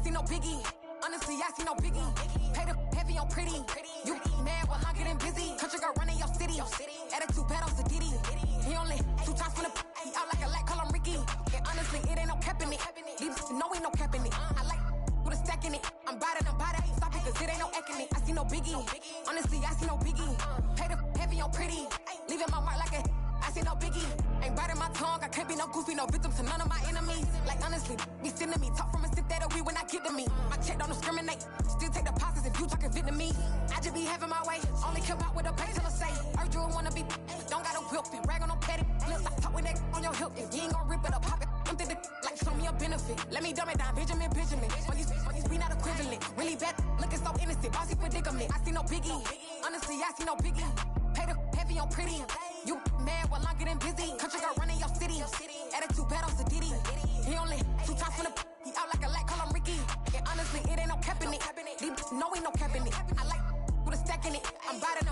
Speaker 5: see no biggie. Honestly, I see no biggie. Pay the heavy on pretty. You mad while I'm getting busy. Country girl running your city. Attitude battles to Diddy. He only 2 times from the he out like a light, call him Ricky. And honestly, it ain't no cap in it. These know ain't no cap in it. I like with a stack in it. I'm bout it. Stop it, cause it ain't no eck in it. I see no biggie. Honestly, I see no biggie. Pay the heavy on pretty. Leaving my mark like a I see no biggie. Ain't biting my tongue. I can't be no goofy, no victim to none of my enemies. Like honestly, be sending me talk from a sip that we when I get to me. My check don't discriminate. Still take deposits if you talking Vietnamese. I just be having my way. Only keep out with a pay till I say. Urge you wanna be. Don't got a whip and rag on no petty. Flips, I talk with that on your hip. If you ain't gon' rip it up, pop it. Empty the like show me a benefit. Let me dumb it down, Benjamin. We not equivalent. Really bad, looking so innocent. Bossy predicament. I see no biggie. Honestly, I see no biggie. Pay the heavy on pretty. You mad while I'm getting busy. Country girl running your city. Attitude battles to Diddy. He only 2 times from the he out like a light, call him Ricky. And honestly, it ain't no cap in it. These know ain't no cap in it. I like with a stack in it. I'm bout it.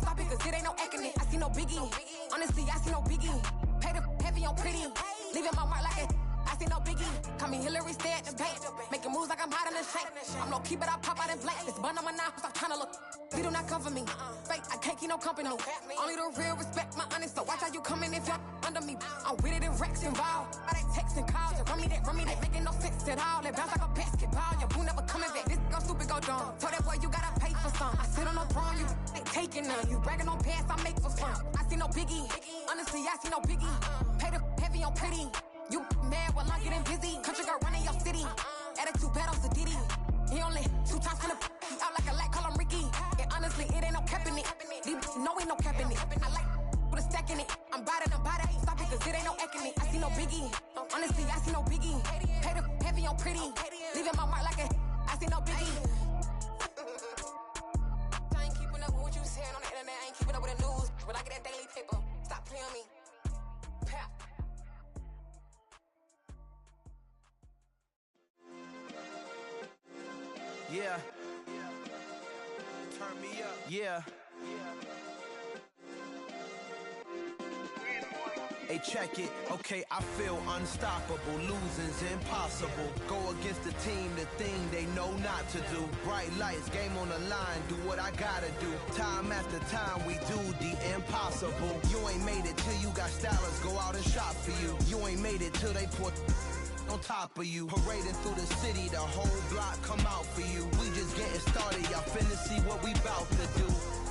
Speaker 5: Stop it, cause it ain't no eck in it. I see no biggie. Honestly, I see no biggie. Pay the heavy on pretty. Leaving my mark like a I see no biggie. Call me Hillary, stay at the bank. Making moves like I'm hot in the shank. I'm low key, but I pop out in blank. This bun on my knife, stop trying to look. They do not come for me. Fake, I can't keep no company. Only the real respect my honest. So watch how you coming if you're under me. I'm with it in Rex involved. I they texting calls. Run me that. Making no sense at all. They bounce like a basketball. Your boo never coming back. This go stupid, go dumb. Told that boy you gotta pay for some. I sit on no throne, you ain't taking none. You bragging on pants, I make for fun. I see no biggie. Honestly, I see no biggie. Pay the heavy on pretty. You mad while I'm getting busy. Country girl running your city. Attitude battles to Diddy. He only 2 times from the he out like a light, call him Ricky. And honestly, it ain't no cap in it. These know ain't no cap in it. I like with a stack in it. I'm bout it. Stop it, cause it ain't no eck in it. I see no biggie. Honestly, I see no biggie. Pay the heavy on pretty. Leaving my mark like a I see no biggie. I ain't keeping up with what you saying on the internet. I ain't keeping up with the news. But I get that daily paper. Stop playing me. Pap.
Speaker 6: Yeah. Turn me up. Yeah. Hey, check it. Okay, I feel unstoppable. Losing's impossible. Go against the team, the thing they know not to do. Bright lights, game on the line. Do what I gotta do. Time after time, we do the impossible. You ain't made it till you got stylers go out and shop for you. You ain't made it till they put on top of you. Parading through the city, the whole block come out for you. We just getting started, y'all finna see what we bout to do.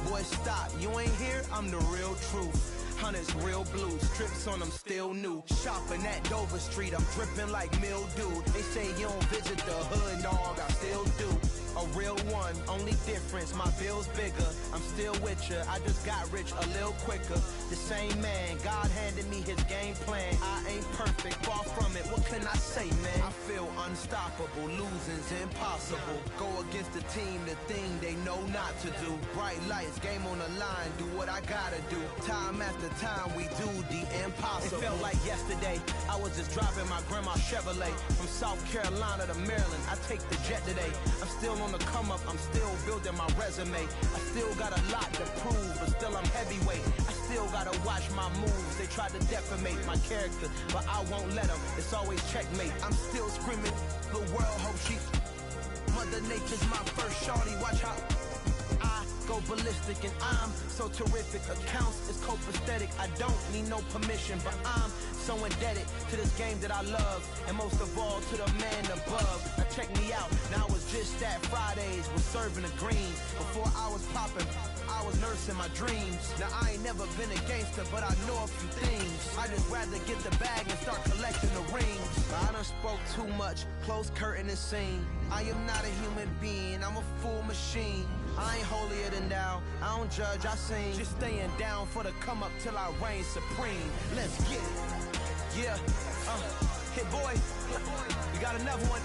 Speaker 6: Boy, stop, you ain't here, I'm the real truth. Hunters real blue, strips on them still new. Shopping at Dover Street, I'm dripping like mildew. They say you don't visit the hood, dog, I still do. A real one, only difference, my bill's bigger. I'm still with ya, I just got rich a little quicker. The same man, God handed me his game plan. I ain't perfect, far from it, what can I say, man? I feel unstoppable, losing's impossible. Go against the team, the thing they know not to do. Bright lights, game on the line, do what I gotta do. Time after time, we do the impossible. It felt like yesterday, I was just driving my grandma's Chevrolet. From South Carolina to Maryland, I take the jet today. I'm still on the come up, I'm still building my resume. I still got a lot to prove, but still I'm heavyweight. I still gotta watch my moves. They tried to defamate my character, but I won't let them. It's always checkmate. I'm still screaming, the world hope she. Mother Nature's my first shorty. Watch how I go ballistic, and I'm so terrific. Accounts is copacetic. I don't need no permission, but I'm so indebted to this game that I love, and most of all to the man above. Now check me out, now it was just that Fridays was serving the green. Before I was popping, I was nursing my dreams. Now I ain't never been a gangster, but I know a few things. I just rather get the bag and start collecting the rings. I done spoke too much, close curtain and scene. I am not a human being, I'm a full machine. I ain't holier than thou, I don't judge, I sing. Just staying down for the come up till I reign supreme. Let's get it. Yeah, hit boy, we got another one.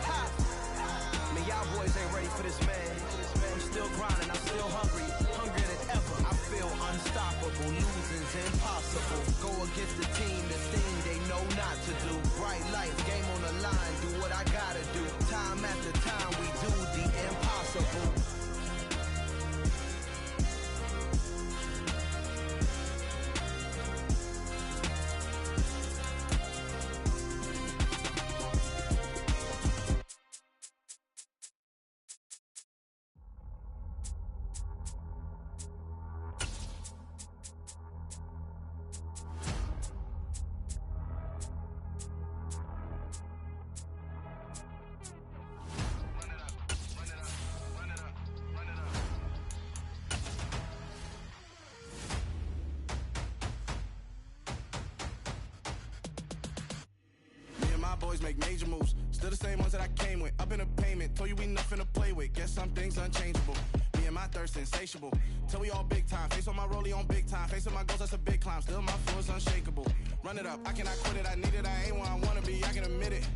Speaker 6: Ha! Man, y'all boys ain't ready for this, man. I'm still grinding, I'm still hungry, hungrier than ever. I feel unstoppable, losing's impossible. Go against the team, the thing they know not to do. Bright lights, game on the line, do what I gotta do. Time after time, we do the impossible.
Speaker 7: always make major moves. Still the same ones that I came with. Up in a payment, told you we nothing to play with. Guess some things unchangeable. Me and my thirst insatiable. Till we all big time. Face on my rollie on big time. Facing my goals, that's a big climb. Still my flow is unshakable. Run it up, I cannot quit it. I need it, I ain't where I wanna be. I can admit it.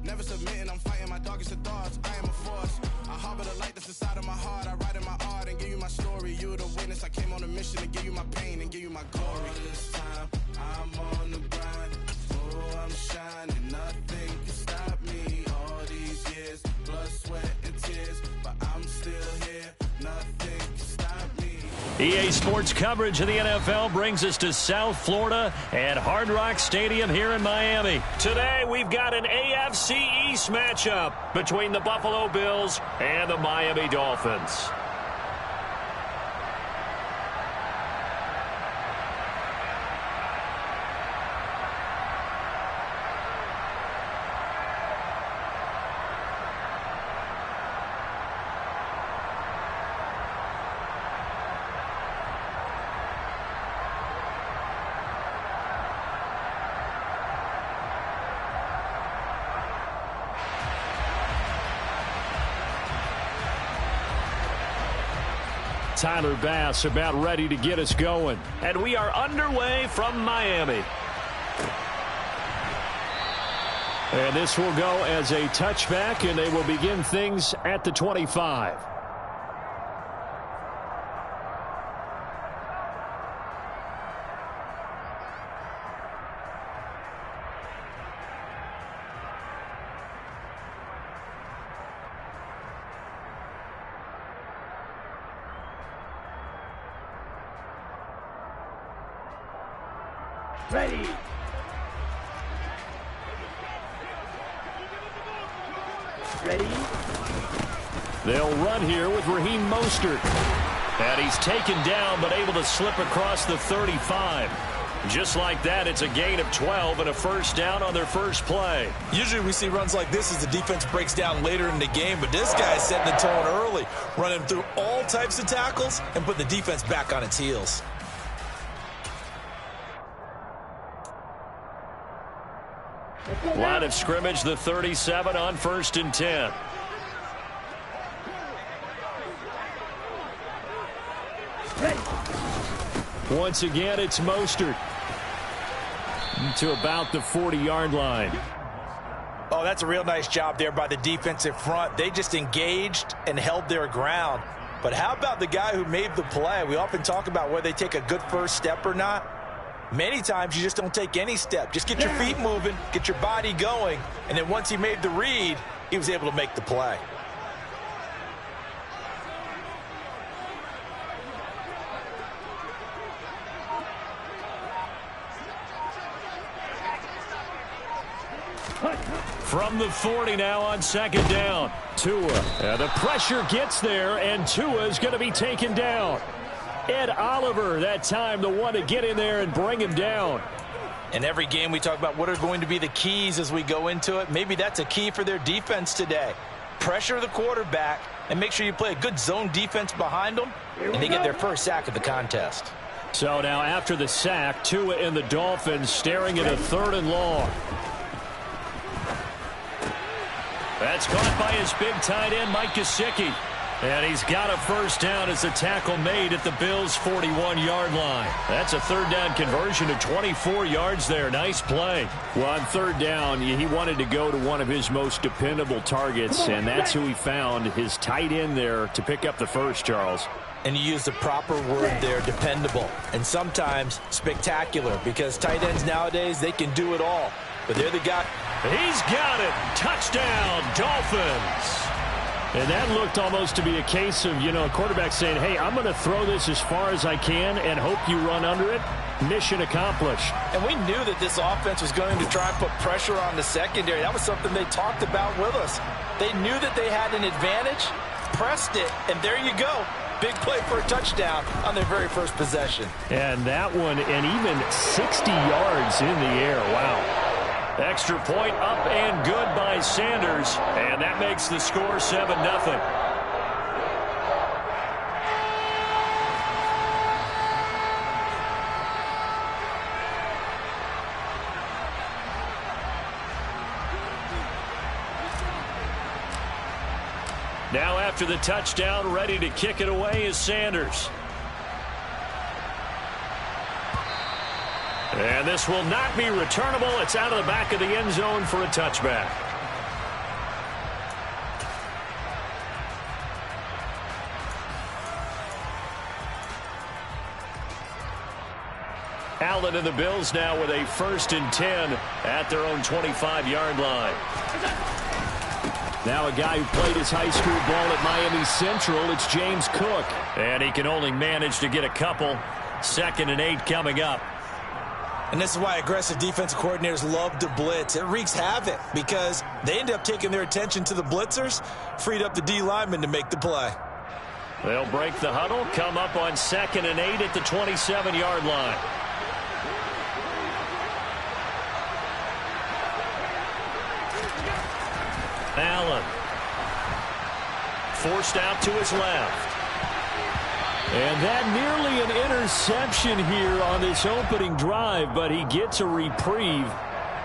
Speaker 7: Never submitting, I'm fighting my darkest of thoughts. I am a force. I harbor the light that's inside of my heart. I write in my art and give you my story. You're the witness. I came on a mission to give you my pain and give you my glory. All this time, I'm on the grind. Oh, I'm shining. Nothing can stop me. All these years, blood, sweat, and tears. But I'm still here. Nothing can stop me.
Speaker 1: EA Sports coverage of the NFL brings us to South Florida at Hard Rock Stadium here in Miami. Today, we've got an AFC East matchup between the Buffalo Bills and the Miami Dolphins. Tyler Bass about ready to get us going. And we are underway from Miami. And this will go as a touchback, and they will begin things at the 25.
Speaker 4: Ready. Ready.
Speaker 1: They'll run here with Raheem Mostert. And he's taken down but able to slip across the 35. Just like that, it's a gain of 12 and a first down on their first play.
Speaker 2: Usually we see runs like this as the defense breaks down later in the game, but this guy's setting the tone early, running through all types of tackles and putting the defense back on its heels.
Speaker 1: Line of scrimmage, the 37 on 1st and 10. Once again, it's Mostert to about the 40-yard line.
Speaker 2: Oh, that's a real nice job there by the defensive front. They just engaged and held their ground. But how about the guy who made the play? We often talk about whether they take a good first step or not. Many times you just don't take any step. Just get your feet moving, get your body going, and then once he made the read, he was able to make the play.
Speaker 1: From the 40 now on 2nd down. Tua. The pressure gets there, and Tua is going to be taken down. Ed Oliver, that time, the one to get in there and bring him down.
Speaker 2: In every game, we talk about what are going to be the keys as we go into it. Maybe that's a key for their defense today. Pressure the quarterback and make sure you play a good zone defense behind them, and they get their first sack of the contest.
Speaker 1: So now after the sack, Tua and the Dolphins staring at a 3rd and long. That's caught by his big tight end, Mike Gesicki. And he's got a first down as the tackle made at the Bills' 41-yard line. That's a 3rd down conversion of 24 yards there. Nice play. Well, on 3rd down, he wanted to go to one of his most dependable targets, and that's who he found, his tight end there, to pick up the first, Charles.
Speaker 2: And you use the proper word there, dependable, and sometimes spectacular, because tight ends nowadays, they can do it all. But they're the guy.
Speaker 1: He's got it. Touchdown, Dolphins. And that looked almost to be a case of, a quarterback saying, hey, I'm going to throw this as far as I can and hope you run under it. Mission accomplished.
Speaker 2: And we knew that this offense was going to try and put pressure on the secondary. That was something they talked about with us. They knew that they had an advantage, pressed it, and there you go. Big play for a touchdown on their very first possession.
Speaker 1: And that one, and even 60 yards in the air. Wow. Extra point up and good by Sanders, and that makes the score 7-0. Now after the touchdown, ready to kick it away is Sanders. And this will not be returnable. It's out of the back of the end zone for a touchback. Allen and the Bills now with a 1st and 10 at their own 25-yard line. Now a guy who played his high school ball at Miami Central, it's James Cook. And he can only manage to get a couple. 2nd and 8 coming up.
Speaker 2: And this is why aggressive defensive coordinators love to blitz. It wreaks havoc because they end up taking their attention to the blitzers, freed up the D lineman to make the play.
Speaker 1: They'll break the huddle, come up on 2nd and 8 at the 27-yard line. Allen. Forced out to his left. And that nearly an interception here on this opening drive, but he gets a reprieve.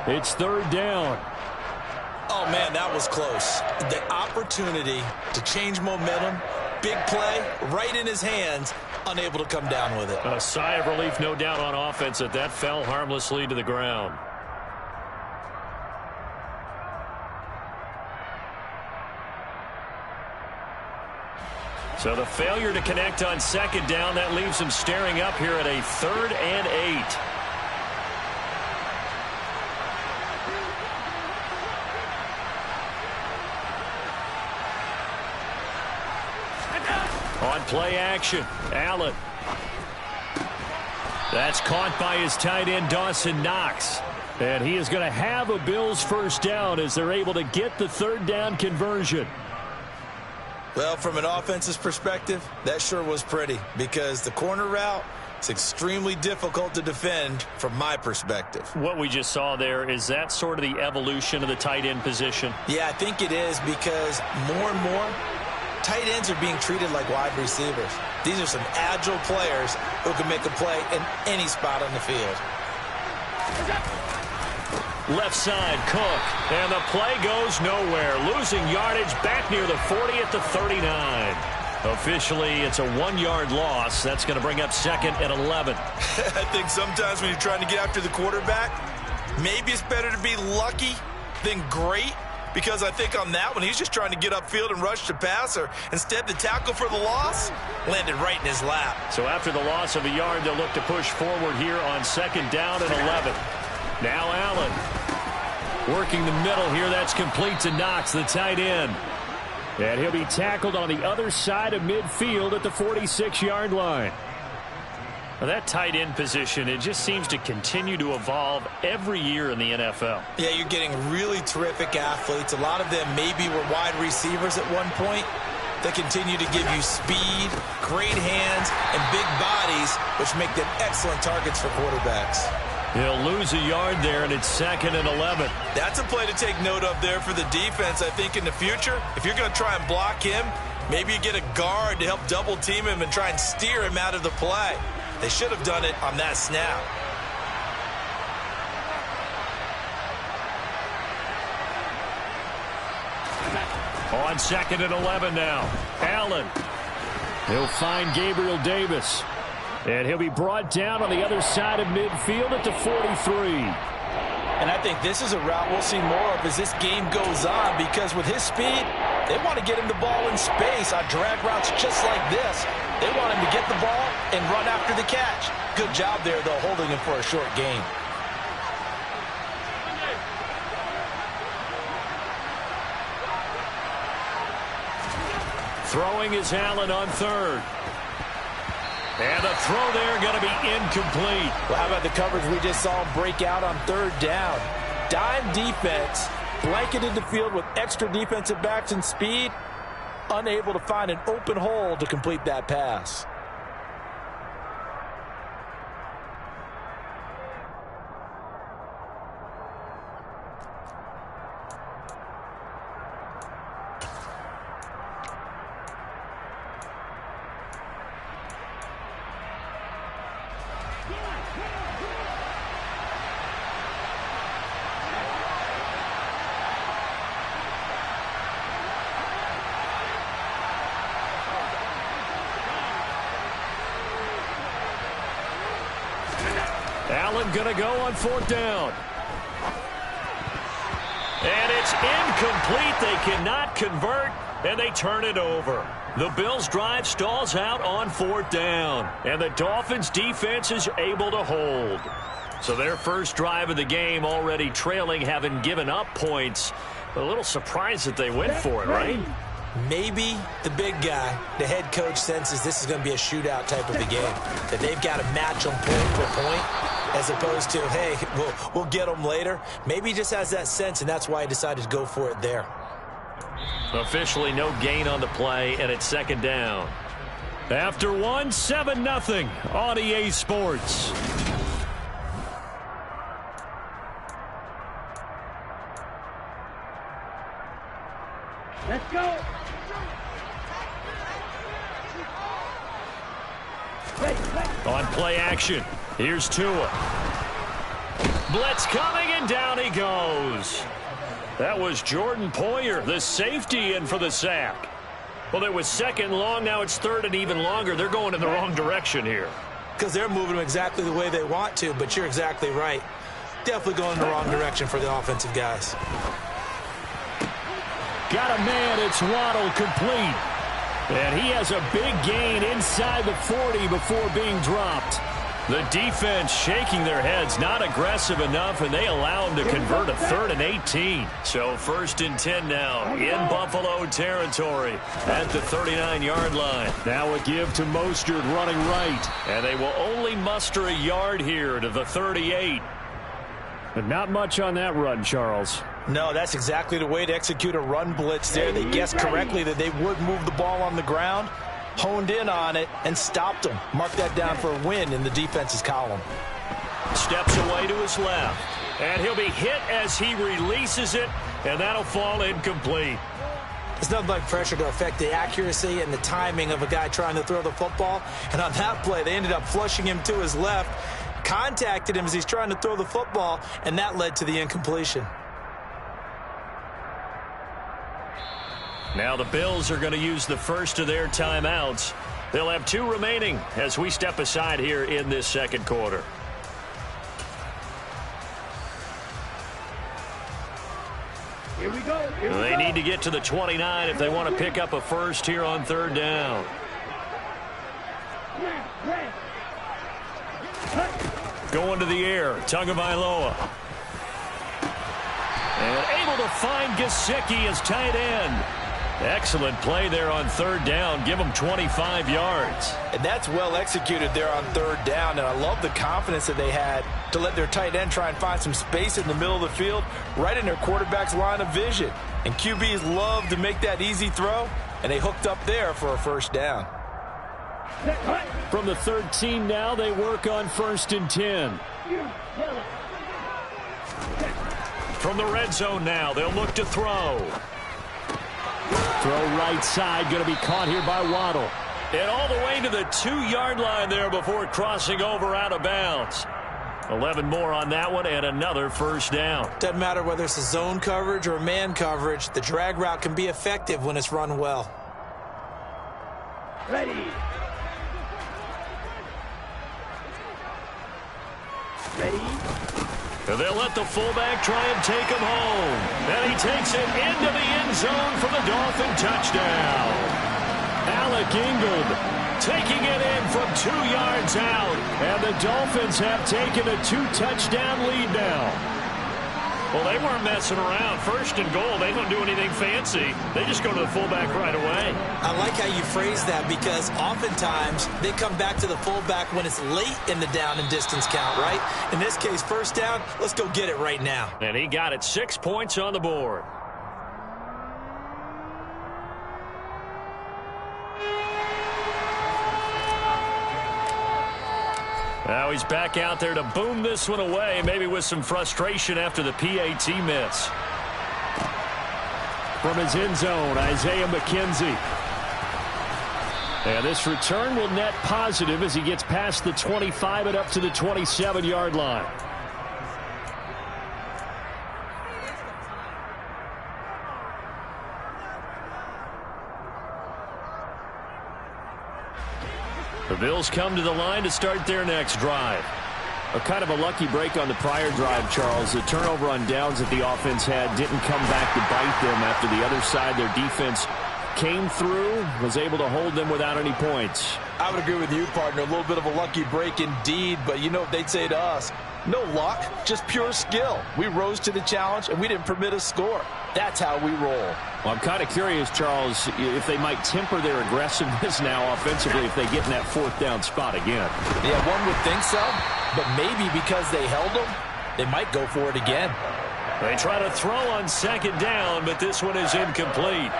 Speaker 1: It's 3rd down.
Speaker 2: Oh, man, that was close. The opportunity to change momentum, big play, right in his hands, unable to come down with it.
Speaker 1: A sigh of relief, no doubt, on offense that fell harmlessly to the ground. So the failure to connect on 2nd down, that leaves him staring up here at a 3rd and 8. On play action, Allen. That's caught by his tight end, Dawson Knox. And he is going to have a Bills 1st down as they're able to get the 3rd down conversion.
Speaker 2: Well, from an offense's perspective, that sure was pretty because the corner route is extremely difficult to defend from my perspective.
Speaker 1: What we just saw there, is that sort of the evolution of the tight end position?
Speaker 2: Yeah, I think it is because more and more tight ends are being treated like wide receivers. These are some agile players who can make a play in any spot on the field.
Speaker 1: Left side, Cook. And the play goes nowhere. Losing yardage back near the 40 at the 39. Officially, it's a 1-yard loss. That's going to bring up 2nd and 11.
Speaker 2: I think sometimes when you're trying to get after the quarterback, maybe it's better to be lucky than great. Because I think on that one, he's just trying to get upfield and rush the passer. Instead, the tackle for the loss landed right in his lap.
Speaker 1: So after the loss of a yard, they'll look to push forward here on 2nd down and 11. Now Allen working the middle here. That's complete to Knox, the tight end. And he'll be tackled on the other side of midfield at the 46-yard line. Now that tight end position, it just seems to continue to evolve every year in the NFL.
Speaker 2: Yeah, you're getting really terrific athletes. A lot of them maybe were wide receivers at one point. They continue to give you speed, great hands, and big bodies, which make them excellent targets for quarterbacks.
Speaker 1: He'll lose a yard there, and it's 2nd and 11.
Speaker 2: That's a play to take note of there for the defense. I think in the future, if you're going to try and block him, maybe you get a guard to help double team him and try and steer him out of the play. They should have done it on that snap.
Speaker 1: On 2nd and 11 now. Allen. He'll find Gabriel Davis. And he'll be brought down on the other side of midfield at the 43.
Speaker 2: And I think this is a route we'll see more of as this game goes on because with his speed, they want to get him the ball in space on drag routes just like this. They want him to get the ball and run after the catch. Good job there, though, holding him for a short gain.
Speaker 1: Throwing is Allen on 3rd. And the throw there going to be incomplete.
Speaker 2: Well, how about the coverage we just saw him break out on 3rd down? Dime defense, blanketed the field with extra defensive backs and speed, unable to find an open hole to complete that pass.
Speaker 1: Allen going to go on 4th down. And it's incomplete. They cannot convert, and they turn it over. The Bills' drive stalls out on 4th down, and the Dolphins' defense is able to hold. So their first drive of the game already trailing, having given up points. A little surprised that they went for it, right?
Speaker 2: Maybe the big guy, the head coach, senses this is going to be a shootout type of a game, that they've got to match them point for point, as opposed to, hey, we'll get them later. Maybe he just has that sense, and that's why he decided to go for it there.
Speaker 1: Officially no gain on the play, and it's 2nd down. After 1, 7-0 on EA Sports.
Speaker 4: Let's go.
Speaker 1: On play action, here's Tua. Blitz coming, and down he goes. That was Jordan Poyer, the safety, in for the sack. Well, it was 2nd and long. Now it's 3rd and even longer. They're going in the wrong direction here.
Speaker 2: Because they're moving them exactly the way they want to, but you're exactly right. Definitely going in the wrong direction for the offensive guys.
Speaker 1: Got a man, it's Waddle, complete. And he has a big gain inside the 40 before being dropped. The defense shaking their heads, not aggressive enough, and they allow him to convert a 3rd and 18. So 1st and 10 now in Buffalo territory at the 39-yard line. Now a give to Mostert running right, and they will only muster a yard here to the 38. But not much on that run, Charles.
Speaker 2: No, that's exactly the way to execute a run blitz there. They guessed correctly that they would move the ball on the ground, honed in on it, and stopped them. Mark that down for a win in the defense's column.
Speaker 1: Steps away to his left, and he'll be hit as he releases it, and that'll fall incomplete.
Speaker 2: There's nothing like pressure to affect the accuracy and the timing of a guy trying to throw the football. And on that play, they ended up flushing him to his left, contacted him as he's trying to throw the football, and that led to the incompletion.
Speaker 1: Now the Bills are going to use the first of their timeouts. They'll have 2 remaining as we step aside here in this 2nd quarter.
Speaker 4: Here we go.
Speaker 1: They need to get to the 29 if they want to pick up a first here on 3rd down. Going to the air, Tagovailoa. And able to find Gesicki as tight end. Excellent play there on 3rd down. Give them 25 yards.
Speaker 2: And that's well executed there on 3rd down. And I love the confidence that they had to let their tight end try and find some space in the middle of the field, right in their quarterback's line of vision. And QBs love to make that easy throw, and they hooked up there for a 1st down.
Speaker 1: From the 13 now, they work on 1st and 10. From the red zone now, they'll look to throw. Throw right side, going to be caught here by Waddle. And all the way to the 2-yard line there before crossing over out of bounds. 11 more on that one, and another 1st down.
Speaker 2: Doesn't matter whether it's a zone coverage or man coverage, the drag route can be effective when it's run well.
Speaker 4: Ready. Ready.
Speaker 1: They'll let the fullback try and take him home. And he takes it into the end zone for the Dolphin touchdown. Alec Ingold taking it in from 2 yards out. And the Dolphins have taken a 2-touchdown lead now. Well, they weren't messing around. 1st and goal, they don't do anything fancy. They just go to the fullback right away.
Speaker 2: I like how you phrase that, because oftentimes they come back to the fullback when it's late in the down and distance count, right? In this case, 1st down, let's go get it right now.
Speaker 1: And he got it. 6 points on the board. Now he's back out there to boom this one away, maybe with some frustration after the PAT miss. From his end zone, Isaiah McKenzie. And this return will net positive as he gets past the 25 and up to the 27-yard line. The Bills come to the line to start their next drive. Kind of a lucky break on the prior drive, Charles. The turnover on downs that the offense had didn't come back to bite them after the other side. Their defense came through, was able to hold them without any points.
Speaker 2: I would agree with you, partner. A little bit of a lucky break indeed, but you know what they'd say to us? No luck, just pure skill. We rose to the challenge, and we didn't permit a score. That's how we roll.
Speaker 1: Well, I'm kind of curious, Charles, if they might temper their aggressiveness now offensively if they get in that fourth down spot again.
Speaker 2: Yeah, one would think so, but maybe because they held them, they might go for it again.
Speaker 1: They try to throw on second down, but this one is incomplete.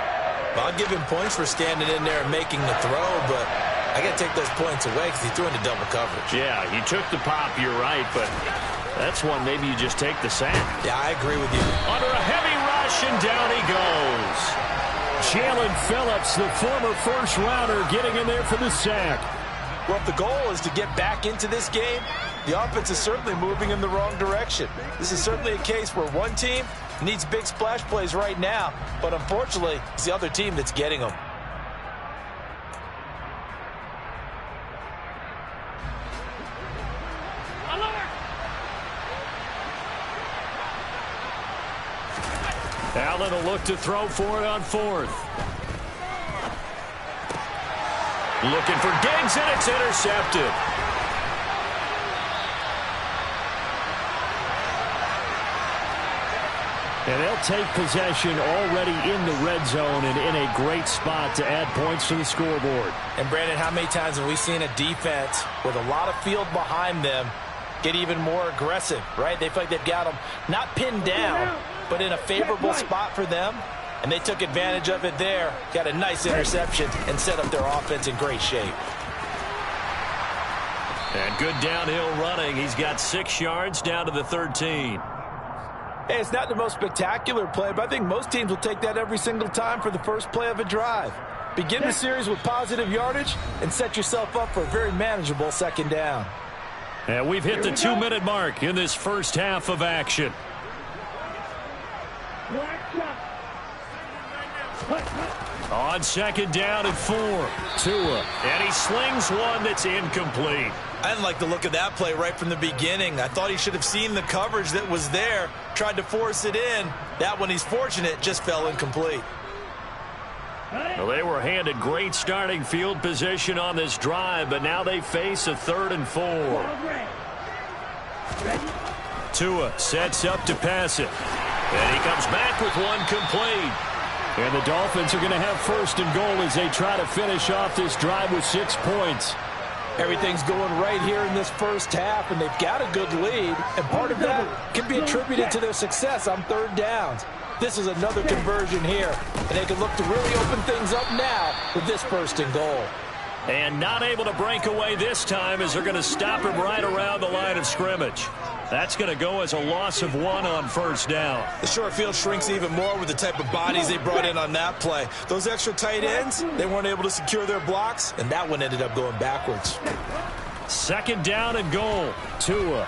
Speaker 2: Well, I'll give him points for standing in there and making the throw, but I got to take those points away because he threw into double coverage.
Speaker 1: Yeah, you took the pop, you're right, but that's one maybe you just take the sack.
Speaker 2: Yeah, I agree with you.
Speaker 1: Under a heavy rush, and down he goes. Jalen Phillips, the former first-rounder, getting in there for the sack.
Speaker 2: Well, if the goal is to get back into this game, the offense is certainly moving in the wrong direction. This is certainly a case where one team needs big splash plays right now, but unfortunately, it's the other team that's getting them.
Speaker 1: Allen will look to throw for it on fourth. Looking for Diggs, and it's intercepted. And they'll take possession already in the red zone and in a great spot to add points to the scoreboard.
Speaker 2: And, Brandon, how many times have we seen a defense with a lot of field behind them get even more aggressive, right? They feel like they've got them not pinned down, but in a favorable spot for them, and they took advantage of it there, got a nice interception, and set up their offense in great shape.
Speaker 1: And good downhill running. He's got 6 yards down to the 13.
Speaker 2: Hey, it's not the most spectacular play, but I think most teams will take that every single time for the first play of a drive. Begin the series with positive yardage and set yourself up for a very manageable second down.
Speaker 1: And we've hit the 2-minute mark in this first half of action. On second down and 4. Tua. And he slings one that's incomplete.
Speaker 2: I didn't like the look of that play right from the beginning. I thought he should have seen the coverage that was there, tried to force it in. That one, he's fortunate, just fell incomplete.
Speaker 1: Well, they were handed great starting field position on this drive, but now they face a 3rd and 4. Tua sets up to pass it. And he comes back with one complete. And the Dolphins are going to have 1st and goal as they try to finish off this drive with 6 points.
Speaker 2: Everything's going right here in this first half, and they've got a good lead, and part of that can be attributed to their success on 3rd downs. This is another conversion here, and they can look to really open things up now with this 1st and goal.
Speaker 1: And not able to break away this time as they're going to stop him right around the line of scrimmage. That's going to go as a loss of 1 on 1st down.
Speaker 2: The short field shrinks even more with the type of bodies they brought in on that play. Those extra tight ends, they weren't able to secure their blocks, and that one ended up going backwards.
Speaker 1: 2nd down and goal. Tua.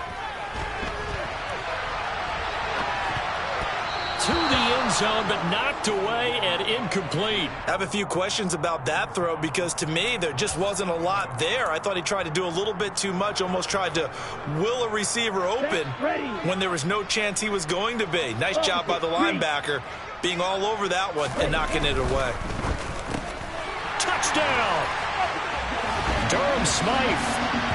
Speaker 1: To the end zone, but knocked away and incomplete.
Speaker 2: I have a few questions about that throw because, to me, there just wasn't a lot there. I thought he tried to do a little bit too much, almost tried to will a receiver open when there was no chance he was going to be. Nice job by the linebacker being all over that one and knocking it away.
Speaker 1: Touchdown! Durham Smythe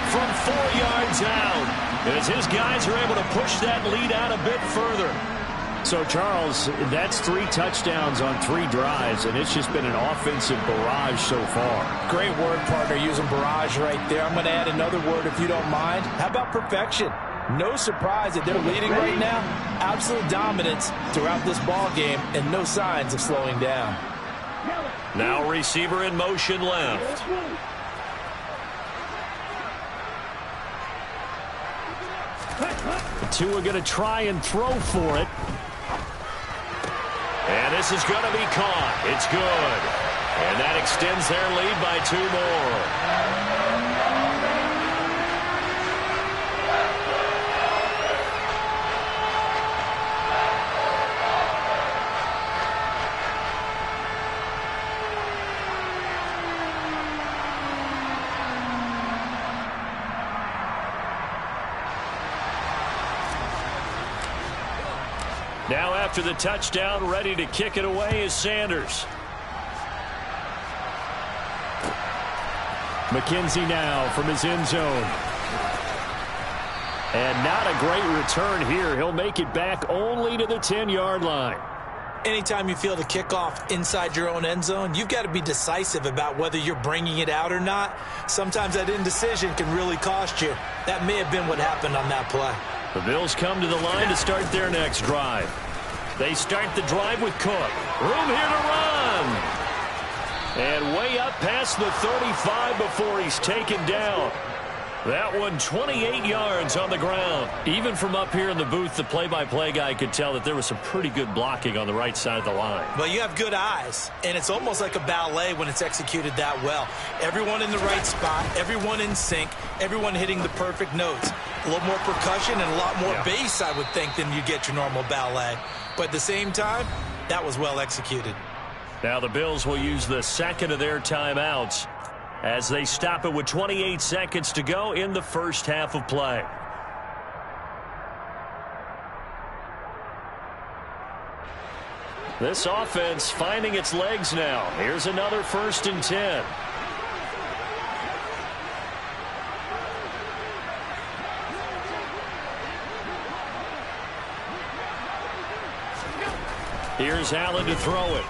Speaker 1: from 4 yards out as his guys are able to push that lead out a bit further. So, Charles, that's 3 touchdowns on 3 drives, and it's just been an offensive barrage so far.
Speaker 2: Great word, partner, using barrage right there. I'm going to add another word if you don't mind. How about perfection? No surprise that they're leading right now. Absolute dominance throughout this ball game, and no signs of slowing down.
Speaker 1: Now receiver in motion left. Tua going to try and throw for it. And this is going to be caught. It's good. And that extends their lead by 2 more. after the touchdown, ready to kick it away is Sanders. McKenzie now from his end zone. And not a great return here. He'll make it back only to the 10-yard line.
Speaker 2: Anytime you field a kickoff inside your own end zone, you've got to be decisive about whether you're bringing it out or not. Sometimes that indecision can really cost you. That may have been what happened on that play.
Speaker 1: The Bills come to the line to start their next drive. They start the drive with Cook. Room here to run. And way up past the 35 before he's taken down. That one 28 yards on the ground. Even from up here in the booth, the play-by-play guy could tell that there was some pretty good blocking on the right side of the line.
Speaker 2: Well, you have good eyes, and it's almost like a ballet when it's executed that well. Everyone in the right spot, everyone in sync, everyone hitting the perfect notes. A little more percussion and a lot more bass, I would think, than you get your normal ballet. But at the same time, that was well executed.
Speaker 1: Now the Bills will use the second of their timeouts as they stop it with 28 seconds to go in the first half of play. This offense finding its legs now. Here's another 1st and 10. Here's Allen to throw it.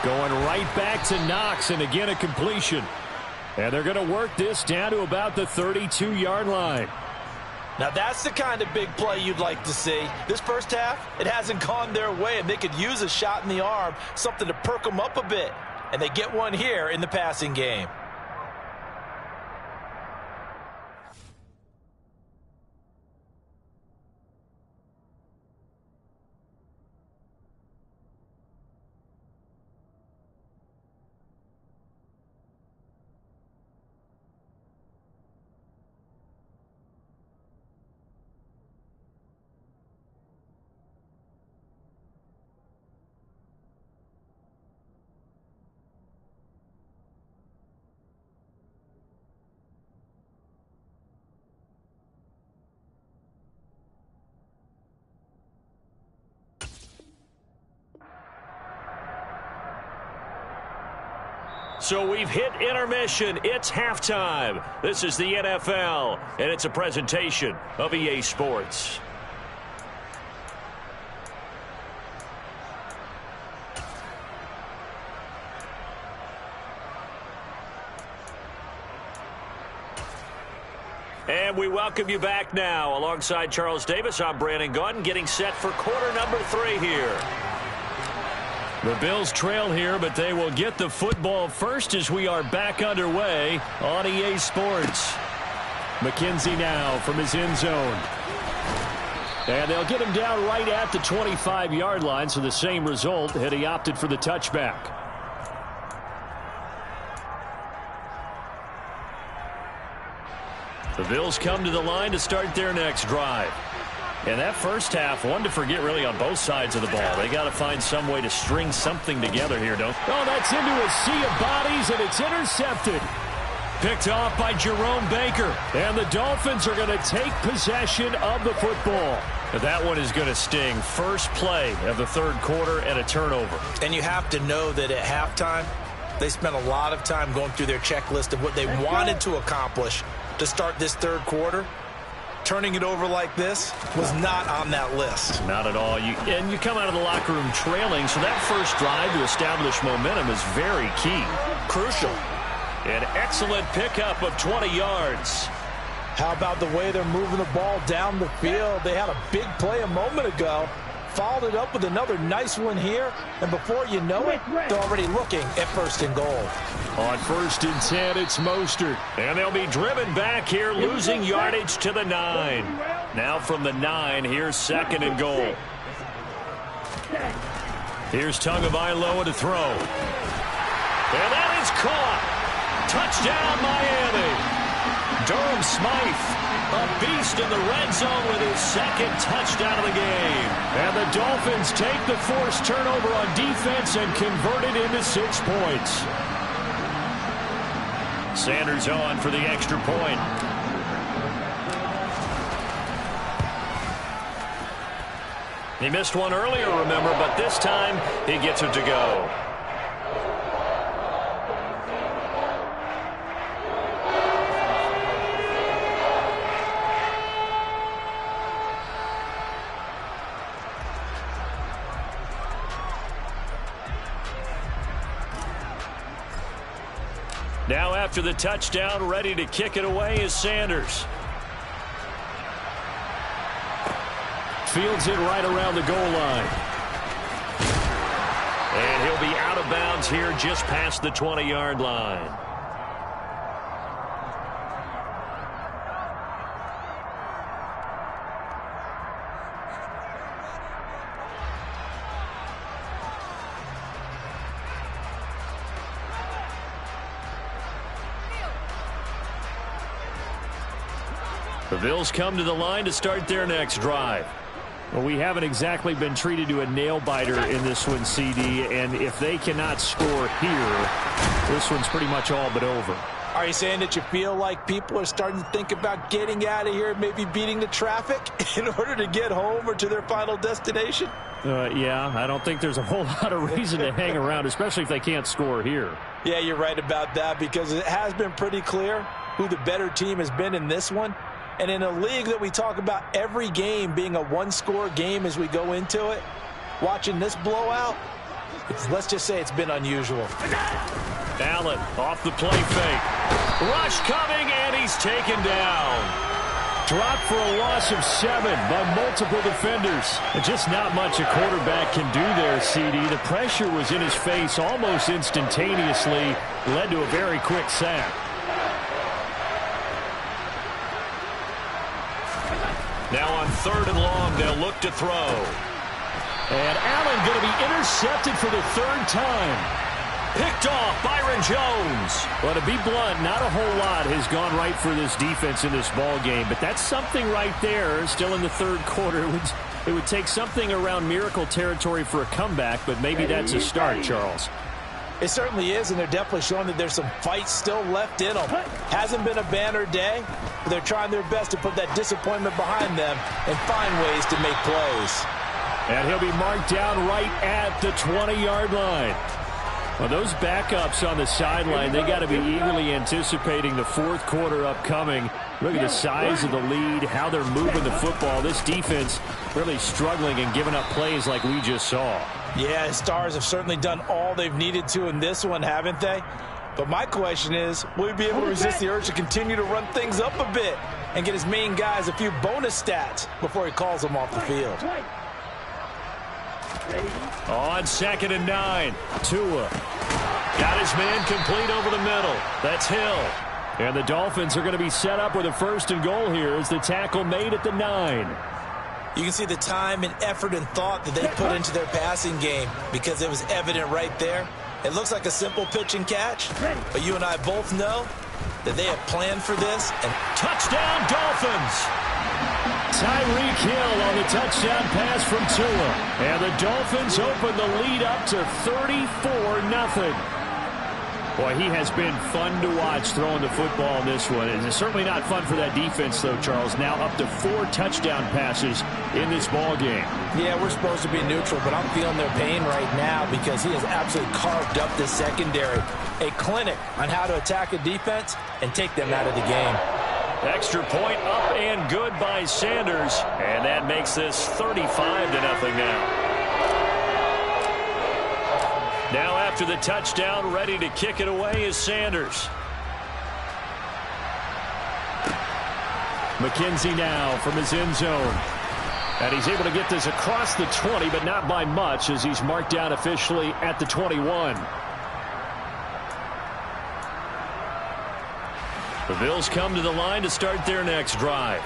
Speaker 1: Going right back to Knox, and again a completion. And they're going to work this down to about the 32-yard line.
Speaker 2: Now that's the kind of big play you'd like to see. This first half, it hasn't gone their way, and they could use a shot in the arm, something to perk them up a bit. And they get one here in the passing game.
Speaker 1: So we've hit intermission. It's halftime. This is the NFL, and it's a presentation of EA Sports. And we welcome you back now. Alongside Charles Davis, I'm Brandon Gaudin, getting set for quarter number 3 here. The Bills trail here, but they will get the football first as we are back underway on EA Sports. McKenzie now from his end zone. And they'll get him down right at the 25-yard line, so the same result had he opted for the touchback. The Bills come to the line to start their next drive. And that first half, one to forget really on both sides of the ball. They got to find some way to string something together here, don't they? Oh, that's into a sea of bodies, and it's intercepted. Picked off by Jerome Baker. And the Dolphins are going to take possession of the football. That one is going to sting. First play of the third quarter and a turnover.
Speaker 2: And you have to know that at halftime, they spent a lot of time going through their checklist of what they wanted to accomplish to start this third quarter. Turning it over like this was not on that list.
Speaker 1: Not at all. And you come out of the locker room trailing, so that first drive to establish momentum is very key.
Speaker 2: Crucial.
Speaker 1: An excellent pickup of 20 yards.
Speaker 2: How about the way they're moving the ball down the field? They had a big play a moment ago. Followed it up with another nice one here. And before you know it, they're already looking at 1st and goal.
Speaker 1: On 1st and 10, it's Mostert. And they'll be driven back here, losing yardage to the 9. Now from the 9, here's 2nd and goal. Here's Tagovailoa to throw. And that is caught. Touchdown, Miami. Durham Smythe, a beast in the red zone with his 2nd touchdown of the game. And the Dolphins take the forced turnover on defense and convert it into 6 points. Sanders on for the extra point. He missed one earlier, remember, but this time he gets it to go. Now after the touchdown, ready to kick it away is Sanders. Fields it right around the goal line. And he'll be out of bounds here just past the 20-yard line. The Bills come to the line to start their next drive. Well, we haven't exactly been treated to a nail-biter in this one, CD, and if they cannot score here, this one's pretty much all but over.
Speaker 2: Are you saying that you feel like people are starting to think about getting out of here, maybe beating the traffic in order to get home or to their final destination?
Speaker 1: Yeah, I don't think there's a whole lot of reason to hang around, especially if they can't score here.
Speaker 2: Yeah, you're right about that, because it has been pretty clear who the better team has been in this one. And in a league that we talk about every game being a one-score game as we go into it, watching this blowout, let's just say it's been unusual.
Speaker 1: Allen off the play fake. Rush coming, and he's taken down. Dropped for a loss of 7 by multiple defenders. And just not much a quarterback can do there, CD. The pressure was in his face almost instantaneously, led to a very quick sack. Now on 3rd and long, they'll look to throw. And Allen going to be intercepted for the 3rd time. Picked off Byron Jones. Well, to be blunt, not a whole lot has gone right for this defense in this ball game, but that's something right there. Still in the 3rd quarter. It would take something around miracle territory for a comeback, but maybe that's a start, Charles.
Speaker 2: It certainly is, and they're definitely showing that there's some fight still left in them. Hasn't been a banner day, but they're trying their best to put that disappointment behind them and find ways to make plays.
Speaker 1: And he'll be marked down right at the 20-yard line. Well, those backups on the sideline, they got to be eagerly anticipating the 4th quarter upcoming. Look at the size of the lead, how they're moving the football. This defense really struggling and giving up plays like we just saw.
Speaker 2: Yeah, Stars have certainly done all they've needed to in this one, haven't they? But my question is, will he be able to resist the urge to continue to run things up a bit and get his main guys a few bonus stats before he calls them off the field?
Speaker 1: On 2nd and 9, Tua got his man complete over the middle. That's Hill. And the Dolphins are going to be set up with a 1st and goal here as the tackle made at the 9.
Speaker 2: You can see the time and effort and thought that they put into their passing game because it was evident right there. It looks like a simple pitch and catch, but you and I both know that they have planned for this. And
Speaker 1: touchdown, Dolphins! Tyreek Hill on the touchdown pass from Tua. And the Dolphins open the lead up to 34-0. Boy, he has been fun to watch throwing the football in this one. It's certainly not fun for that defense, though, Charles. Now up to 4 touchdown passes in this ball game.
Speaker 2: Yeah, we're supposed to be neutral, but I'm feeling their pain right now because he has absolutely carved up the secondary. A clinic on how to attack a defense and take them out of the game.
Speaker 1: Extra point up and good by Sanders. And that makes this 35-0 now. Now after the touchdown, ready to kick it away is Sanders. McKenzie now from his end zone. And he's able to get this across the 20, but not by much as he's marked down officially at the 21. The Bills come to the line to start their next drive.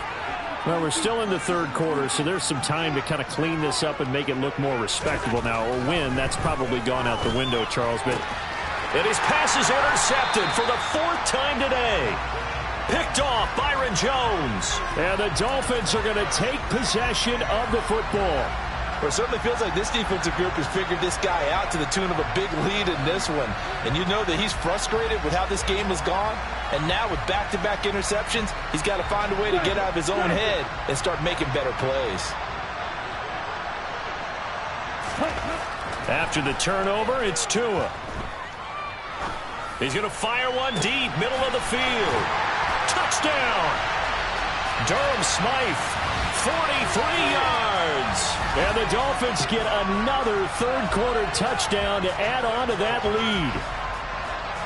Speaker 1: Well, we're still in the 3rd quarter, so there's some time to kind of clean this up and make it look more respectable. Now, a win, that's probably gone out the window, Charles. But and his pass is intercepted for the 4th time today. Picked off Byron Jones. And the Dolphins are going to take possession of the football.
Speaker 2: Well, it certainly feels like this defensive group has figured this guy out to the tune of a big lead in this one. And you know that he's frustrated with how this game has gone. And now with back-to-back interceptions, he's got to find a way to get out of his own head and start making better plays.
Speaker 1: After the turnover, it's Tua. He's going to fire one deep, middle of the field. Touchdown! Durham Smythe, 43 yards. And the Dolphins get another third-quarter touchdown to add on to that lead.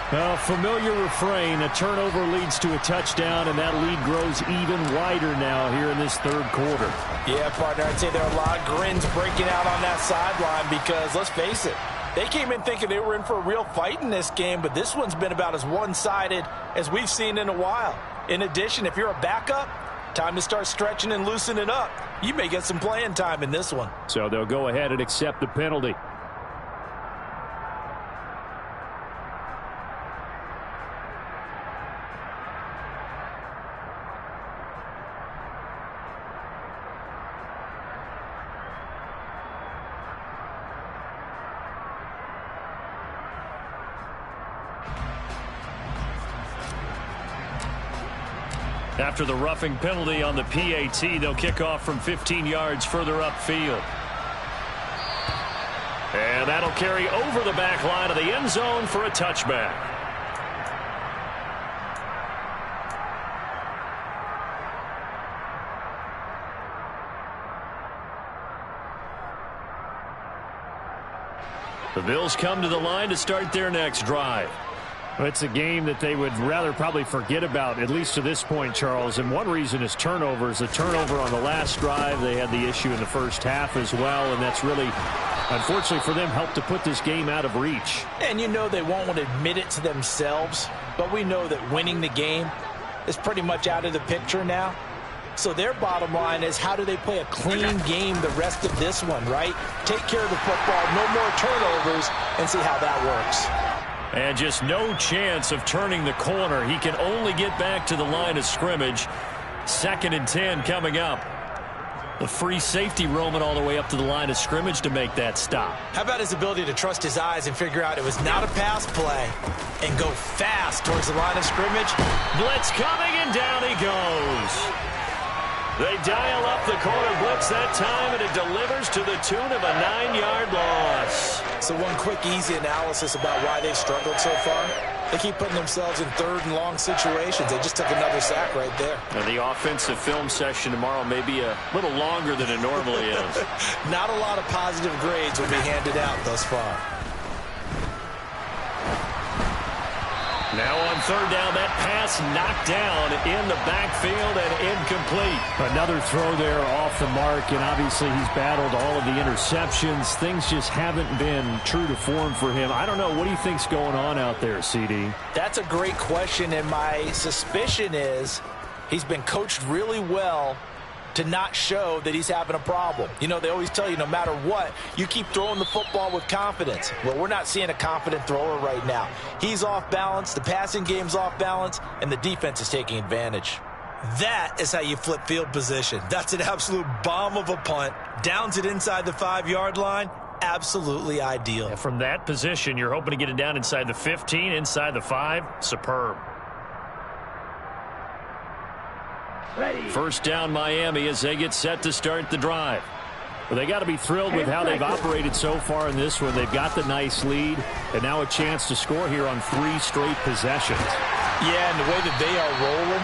Speaker 1: A familiar refrain, a turnover leads to a touchdown, and that lead grows even wider now here in this third quarter.
Speaker 2: Yeah, partner, I'd say there are a lot of grins breaking out on that sideline because, let's face it, they came in thinking they were in for a real fight in this game, but this one's been about as one-sided as we've seen in a while. In addition, if you're a backup, time to start stretching and loosening up. You may get some playing time in this one.
Speaker 1: So they'll go ahead and accept the penalty. After the roughing penalty on the PAT, they'll kick off from 15 yards further upfield. And that'll carry over the back line of the end zone for a touchback. The Bills come to the line to start their next drive. It's a game that they would rather probably forget about, at least to this point, Charles. And one reason is turnovers. A turnover on the last drive. They had the issue in the first half as well, and that's really, unfortunately for them, helped to put this game out of reach.
Speaker 2: And you know they won't want to admit it to themselves, but we know that winning the game is pretty much out of the picture now. So their bottom line is, how do they play a clean game the rest of this one, right? Take care of the football, no more turnovers, and see how that works.
Speaker 1: And just no chance of turning the corner. He can only get back to the line of scrimmage. 2nd and 10 coming up. The free safety roaming all the way up to the line of scrimmage to make that stop.
Speaker 2: How about his ability to trust his eyes and figure out it was not a pass play and go fast towards the line of scrimmage?
Speaker 1: Blitz coming, and down he goes. They dial up the corner blitz that time, and it delivers to the tune of a 9-yard loss.
Speaker 2: So one quick, easy analysis about why they've struggled so far. They keep putting themselves in 3rd and long situations. They just took another sack right there.
Speaker 1: And the offensive film session tomorrow may be a little longer than it normally is.
Speaker 2: Not a lot of positive grades will be handed out thus far.
Speaker 1: Now on 3rd down, that pass knocked down in the backfield and incomplete. Another throw there off the mark, and obviously he's battled all of the interceptions. Things just haven't been true to form for him. I don't know. What do you think's going on out there, CD?
Speaker 2: That's a great question, and my suspicion is he's been coached really well to not show that he's having a problem. You know, they always tell you no matter what, you keep throwing the football with confidence. Well, we're not seeing a confident thrower right now. He's off balance, the passing game's off balance, and the defense is taking advantage. That is how you flip field position. That's an absolute bomb of a punt. Downs it inside the 5-yard line. Absolutely ideal.
Speaker 1: And from that position, you're hoping to get it down inside the 15, inside the 5. Superb.
Speaker 4: Ready.
Speaker 1: 1st down Miami as they get set to start the drive. Well, they got to be thrilled with how they've operated so far in this one. They've got the nice lead, and now a chance to score here on 3 straight possessions.
Speaker 2: Yeah, and the way that they are rolling,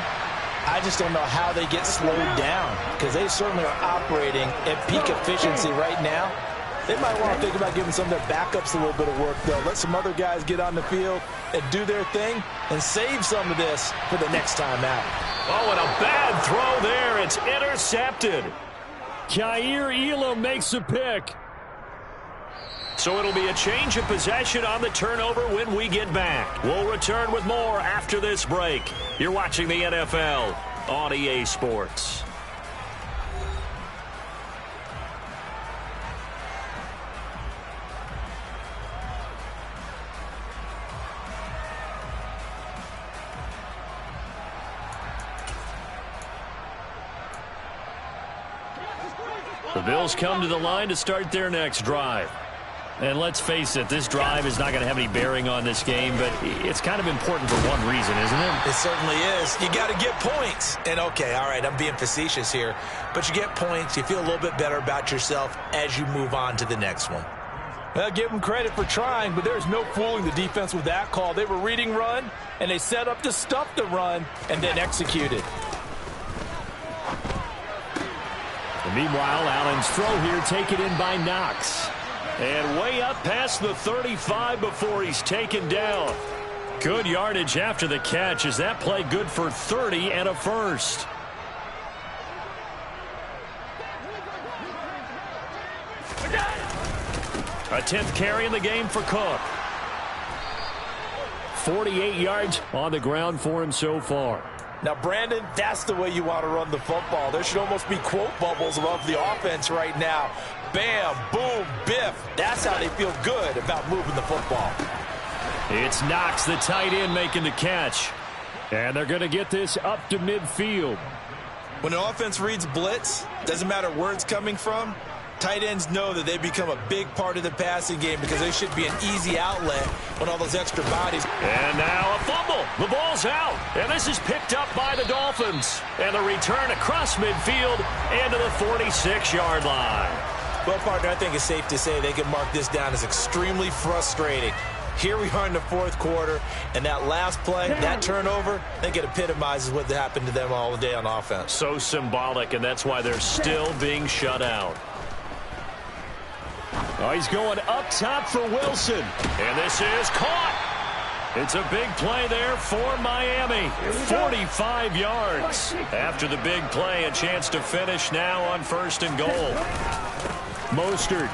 Speaker 2: I just don't know how they get slowed down, because they certainly are operating at peak efficiency right now. They might want to think about giving some of their backups a little bit of work, though. Let some other guys get on the field and do their thing and save some of this for the next time out.
Speaker 1: Oh, and a bad throw there. It's intercepted. Kaiir Elam makes a pick. So it'll be a change of possession on the turnover when we get back. We'll return with more after this break. You're watching the NFL on EA Sports. The Bills come to the line to start their next drive. And let's face it, this drive is not going to have any bearing on this game, but it's kind of important for one reason, isn't it?
Speaker 2: It certainly is. You got to get points. And, okay, all right, I'm being facetious here, but you get points, you feel a little bit better about yourself as you move on to the next one.
Speaker 3: Well, give them credit for trying, but there's no fooling the defense with that call. They were reading run, and they set up to stuff the run and then executed.
Speaker 1: And meanwhile, Allen's throw here taken in by Knox. And way up past the 35 before he's taken down. Good yardage after the catch. Is that play good for 30 and a first? A 10th carry in the game for Cook. 48 yards on the ground for him so far.
Speaker 2: Now, Brandon, that's the way you want to run the football. There should almost be quote bubbles above the offense right now. Bam, boom, biff. That's how they feel good about moving the football.
Speaker 1: It's Knox, the tight end, making the catch. And they're going to get this up to midfield.
Speaker 2: When an offense reads blitz, doesn't matter where it's coming from, tight ends know that they become a big part of the passing game because they should be an easy outlet when all those extra bodies.
Speaker 1: And now a fumble. The ball's out. And this is picked up by the Dolphins. And the return across midfield into the 46-yard line.
Speaker 2: Well, partner, I think it's safe to say they can mark this down as extremely frustrating. Here we are in the fourth quarter, and that last play, that turnover, I think it epitomizes what happened to them all day on offense.
Speaker 1: So symbolic, and that's why they're still being shut out. Oh, he's going up top for Wilson. And this is caught. It's a big play there for Miami. 45 yards. After the big play, a chance to finish now on 1st and goal. Mostert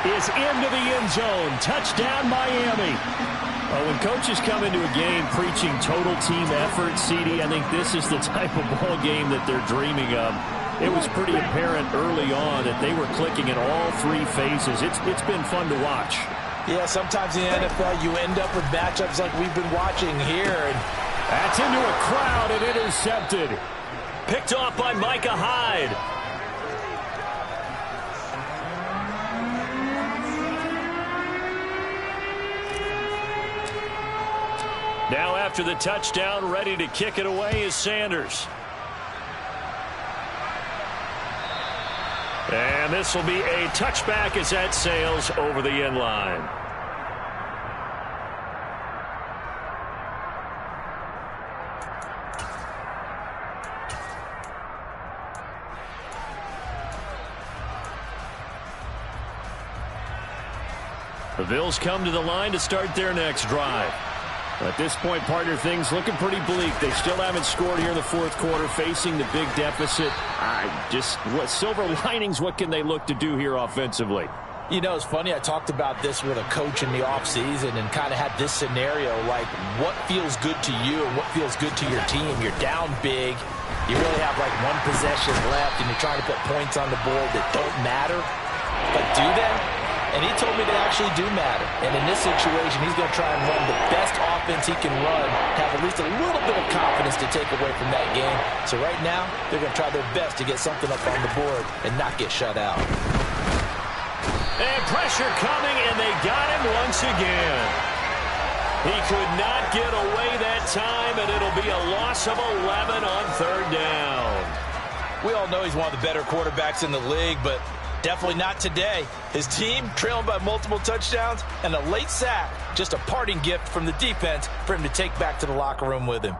Speaker 1: is into the end zone. Touchdown, Miami. When coaches come into a game preaching total team effort, CD, I think this is the type of ball game that they're dreaming of. It was pretty apparent early on that they were clicking in all three phases. It's been fun to watch.
Speaker 2: Yeah, sometimes in the NFL you end up with matchups like we've been watching here. And
Speaker 1: that's into a crowd and intercepted. Picked off by Micah Hyde. Now after the touchdown, ready to kick it away is Sanders. And this will be a touchback as that sails over the end line. The Bills come to the line to start their next drive. At this point, partner, things looking pretty bleak. They still haven't scored here in the fourth quarter, facing the big deficit. What silver linings, what can they look to do here offensively?
Speaker 2: You know, it's funny, I talked about this with a coach in the offseason and kind of had this scenario, like what feels good to you and what feels good to your team. You're down big. You really have like one possession left, and you're trying to put points on the board that don't matter. But do they? And he told me they actually do matter. And in this situation, he's going to try and run the best offense he can run, have at least a little bit of confidence to take away from that game. So right now, they're going to try their best to get something up on the board and not get shut out.
Speaker 1: And pressure coming, and they got him once again. He could not get away that time, and it'll be a loss of 11 on 3rd down.
Speaker 2: We all know he's one of the better quarterbacks in the league, but definitely not today. His team trailing by multiple touchdowns and a late sack. Just a parting gift from the defense for him to take back to the locker room with him.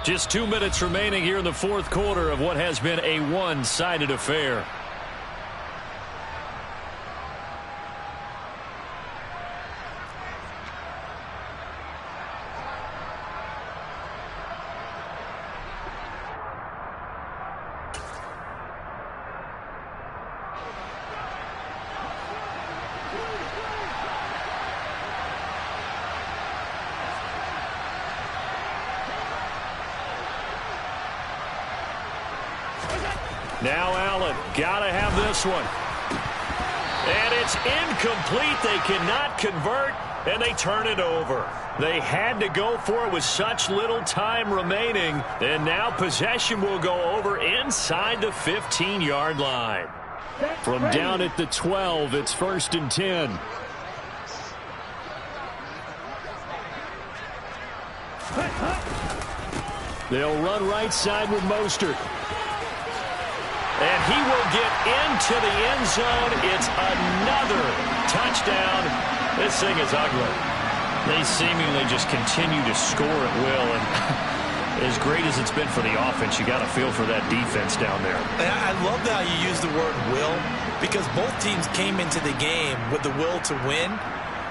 Speaker 1: Just 2 minutes remaining here in the fourth quarter of what has been a one-sided affair. Now Allen, gotta have this one. And it's incomplete. They cannot convert. And they turn it over. They had to go for it with such little time remaining. And now possession will go over inside the 15-yard line. From down at the 12, it's 1st and 10. They'll run right side with Mostert. And he will get into the end zone. It's another touchdown. This thing is ugly. They seemingly just continue to score at will. And as great as it's been for the offense, you got to feel for that defense down there.
Speaker 2: I love how you use the word will, because both teams came into the game with the will to win.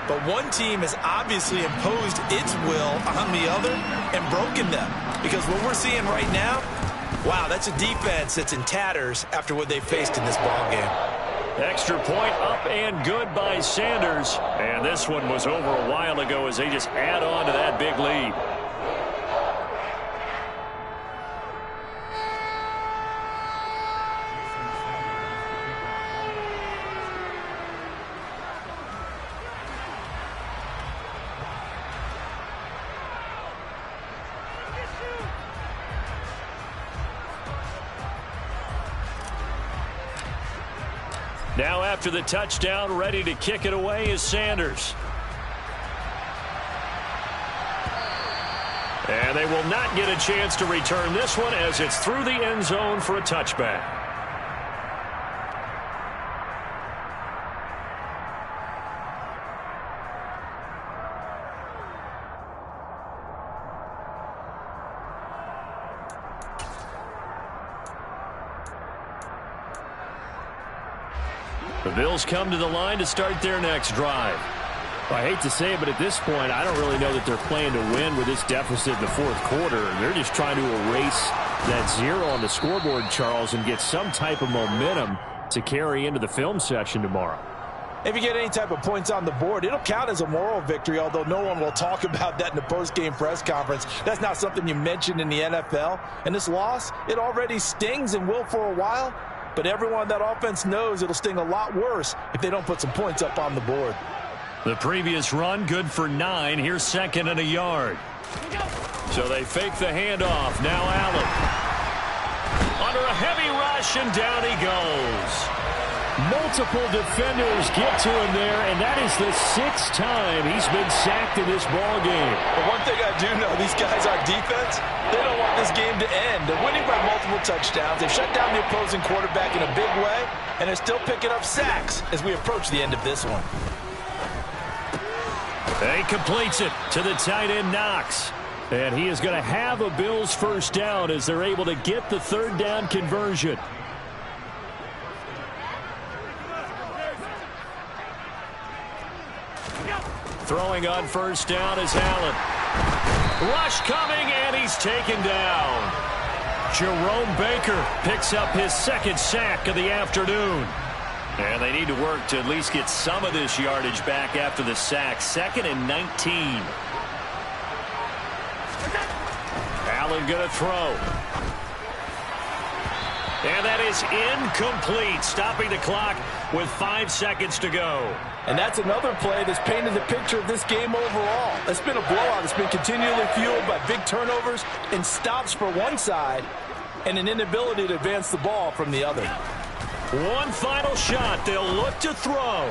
Speaker 2: But one team has obviously imposed its will on the other and broken them. Because what we're seeing right now, wow, that's a defense that's in tatters after what they faced in this ballgame.
Speaker 1: Extra point up and good by Sanders. And this one was over a while ago as they just add on to that big lead. Now after the touchdown, ready to kick it away is Sanders. And they will not get a chance to return this one as it's through the end zone for a touchback. The Bills come to the line to start their next drive.
Speaker 3: I hate to say it, but at this point, I don't really know that they're playing to win with this deficit in the fourth quarter. They're just trying to erase that 0 on the scoreboard, Charles, and get some type of momentum to carry into the film session tomorrow.
Speaker 2: If you get any type of points on the board, it'll count as a moral victory, although no one will talk about that in the post-game press conference. That's not something you mentioned in the NFL. And this loss, it already stings and will for a while. But everyone on that offense knows it'll sting a lot worse if they don't put some points up on the board.
Speaker 1: The previous run, good for 9. Here's 2nd and a yard. So they fake the handoff. Now Allen. Under a heavy rush, and down he goes. Multiple defenders get to him there, and that is the 6th time he's been sacked in this ball game.
Speaker 2: But one thing I do know, these guys on defense, they don't want this game to end. They're winning by multiple touchdowns. They've shut down the opposing quarterback in a big way, and they're still picking up sacks as we approach the end of this one.
Speaker 1: He completes it to the tight end, Knox. And he is going to have a Bills first down as they're able to get the 3rd down conversion. Throwing on first down is Allen. Rush coming, and he's taken down. Jerome Baker picks up his 2nd sack of the afternoon. And they need to work to at least get some of this yardage back after the sack. 2nd and 19. Allen going to throw. And that is incomplete, stopping the clock with 5 seconds to go.
Speaker 2: And that's another play that's painted the picture of this game overall. It's been a blowout. It's been continually fueled by big turnovers and stops for one side and an inability to advance the ball from the other.
Speaker 1: One final shot. They'll look to throw.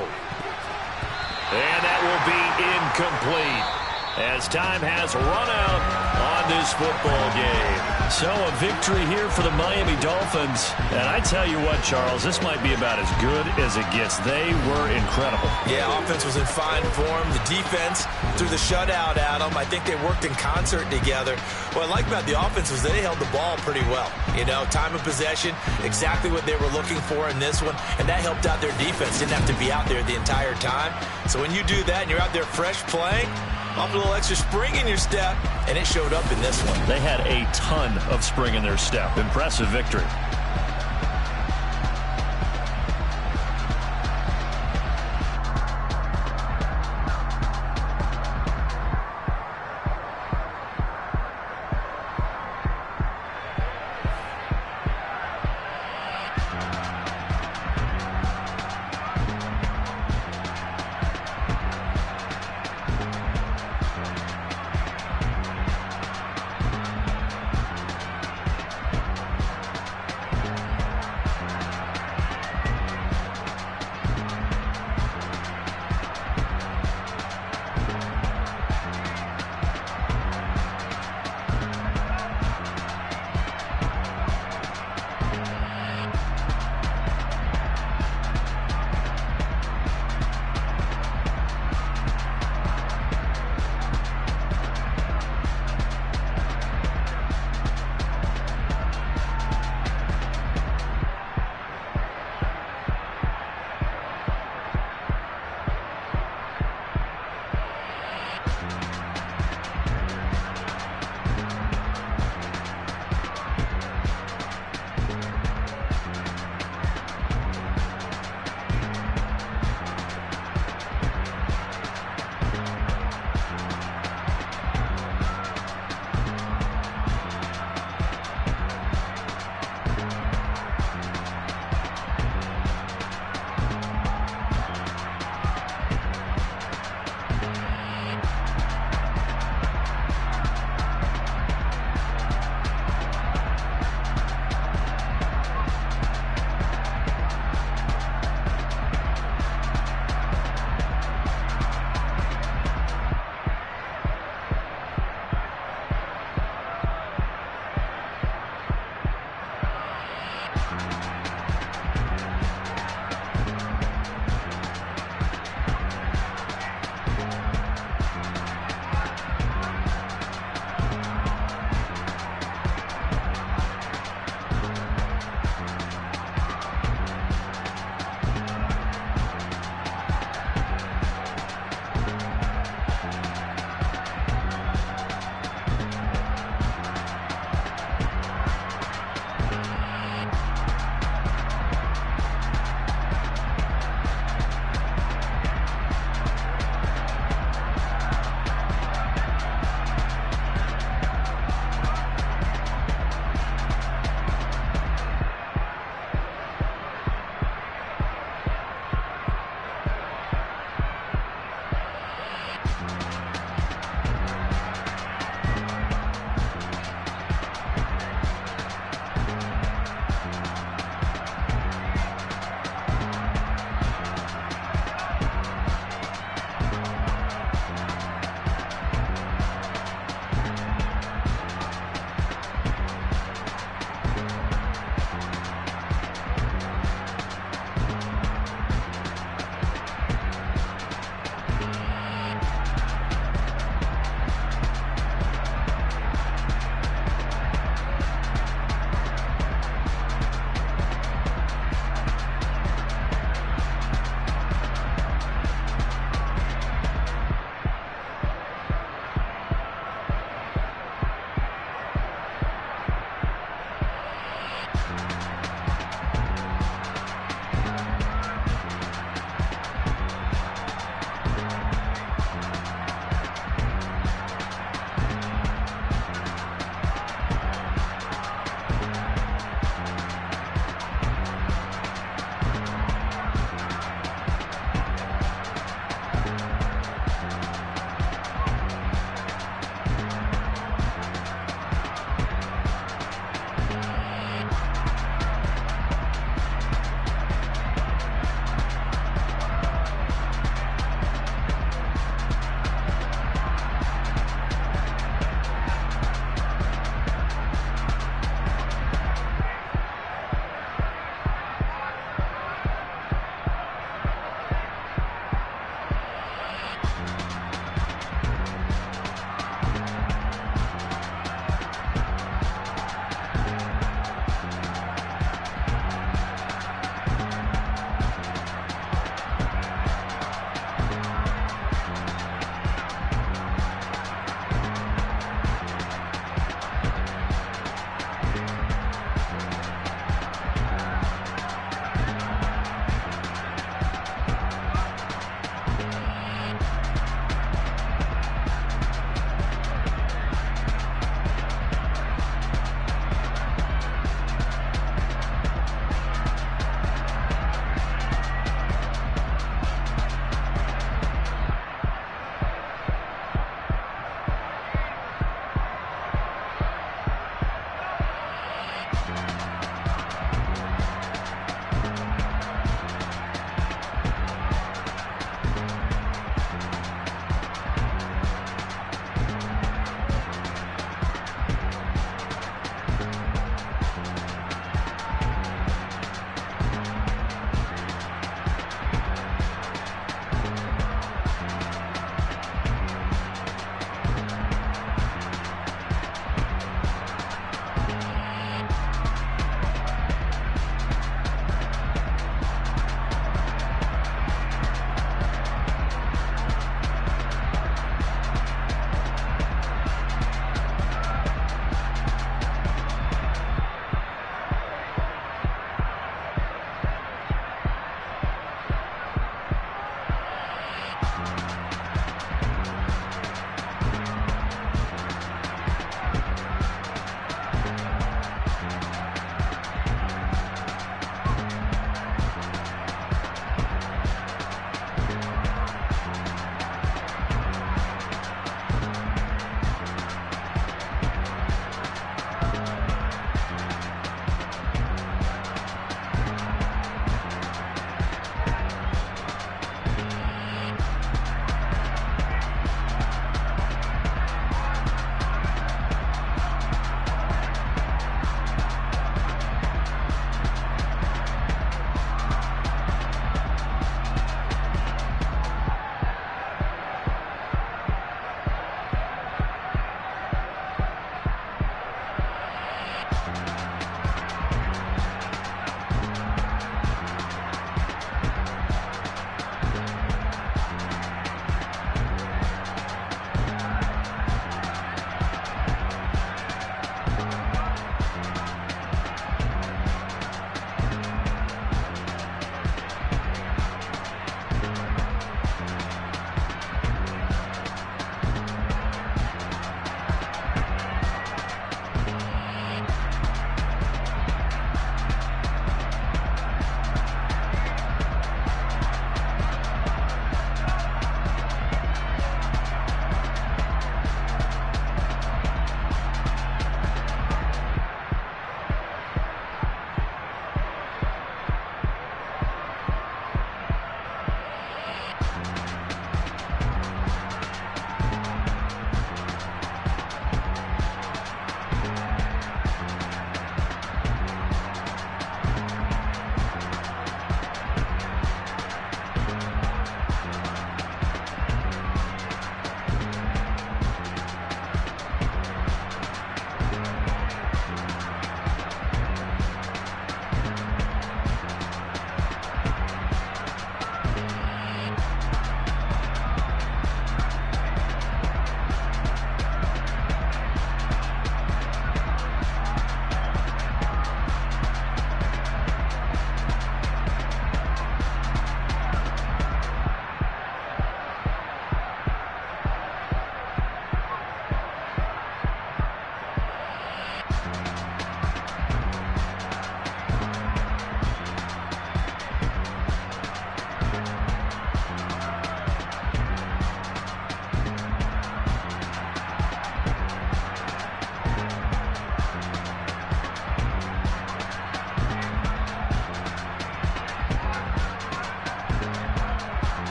Speaker 1: And that will be incomplete as time has run out on this football game. So a victory here for the Miami Dolphins. And I tell you what, Charles, this might be about as good as it gets. They were incredible.
Speaker 2: Yeah, offense was in fine form. The defense threw the shutout at them. I think they worked in concert together. What I like about the offense was they held the ball pretty well. You know, time of possession, exactly what they were looking for in this one. And that helped out their defense. Didn't have to be out there the entire time. So when you do that and you're out there fresh playing, off a little extra spring in your step, and it showed up in this one.
Speaker 1: They had a ton of spring in their step. Impressive victory.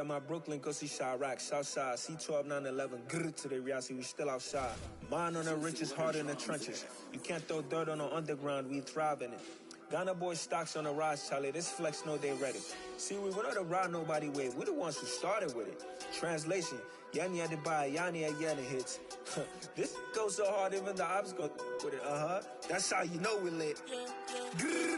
Speaker 8: at my Brooklyn, go see Chirac, Southside, C12, 911, grrr to the Riasi, we still outside. Mine on the riches, hard in the trenches. You can't throw dirt on the underground, we thrive in it. Ghana boy stocks on the rise, Charlie, this flex know they ready. See, we were not to ride nobody with, we the ones who started with it. Translation, Yanni had to buy, Yanni had Yanni hits. This goes so hard, even the ops go with it, That's how you know we lit. Grrr.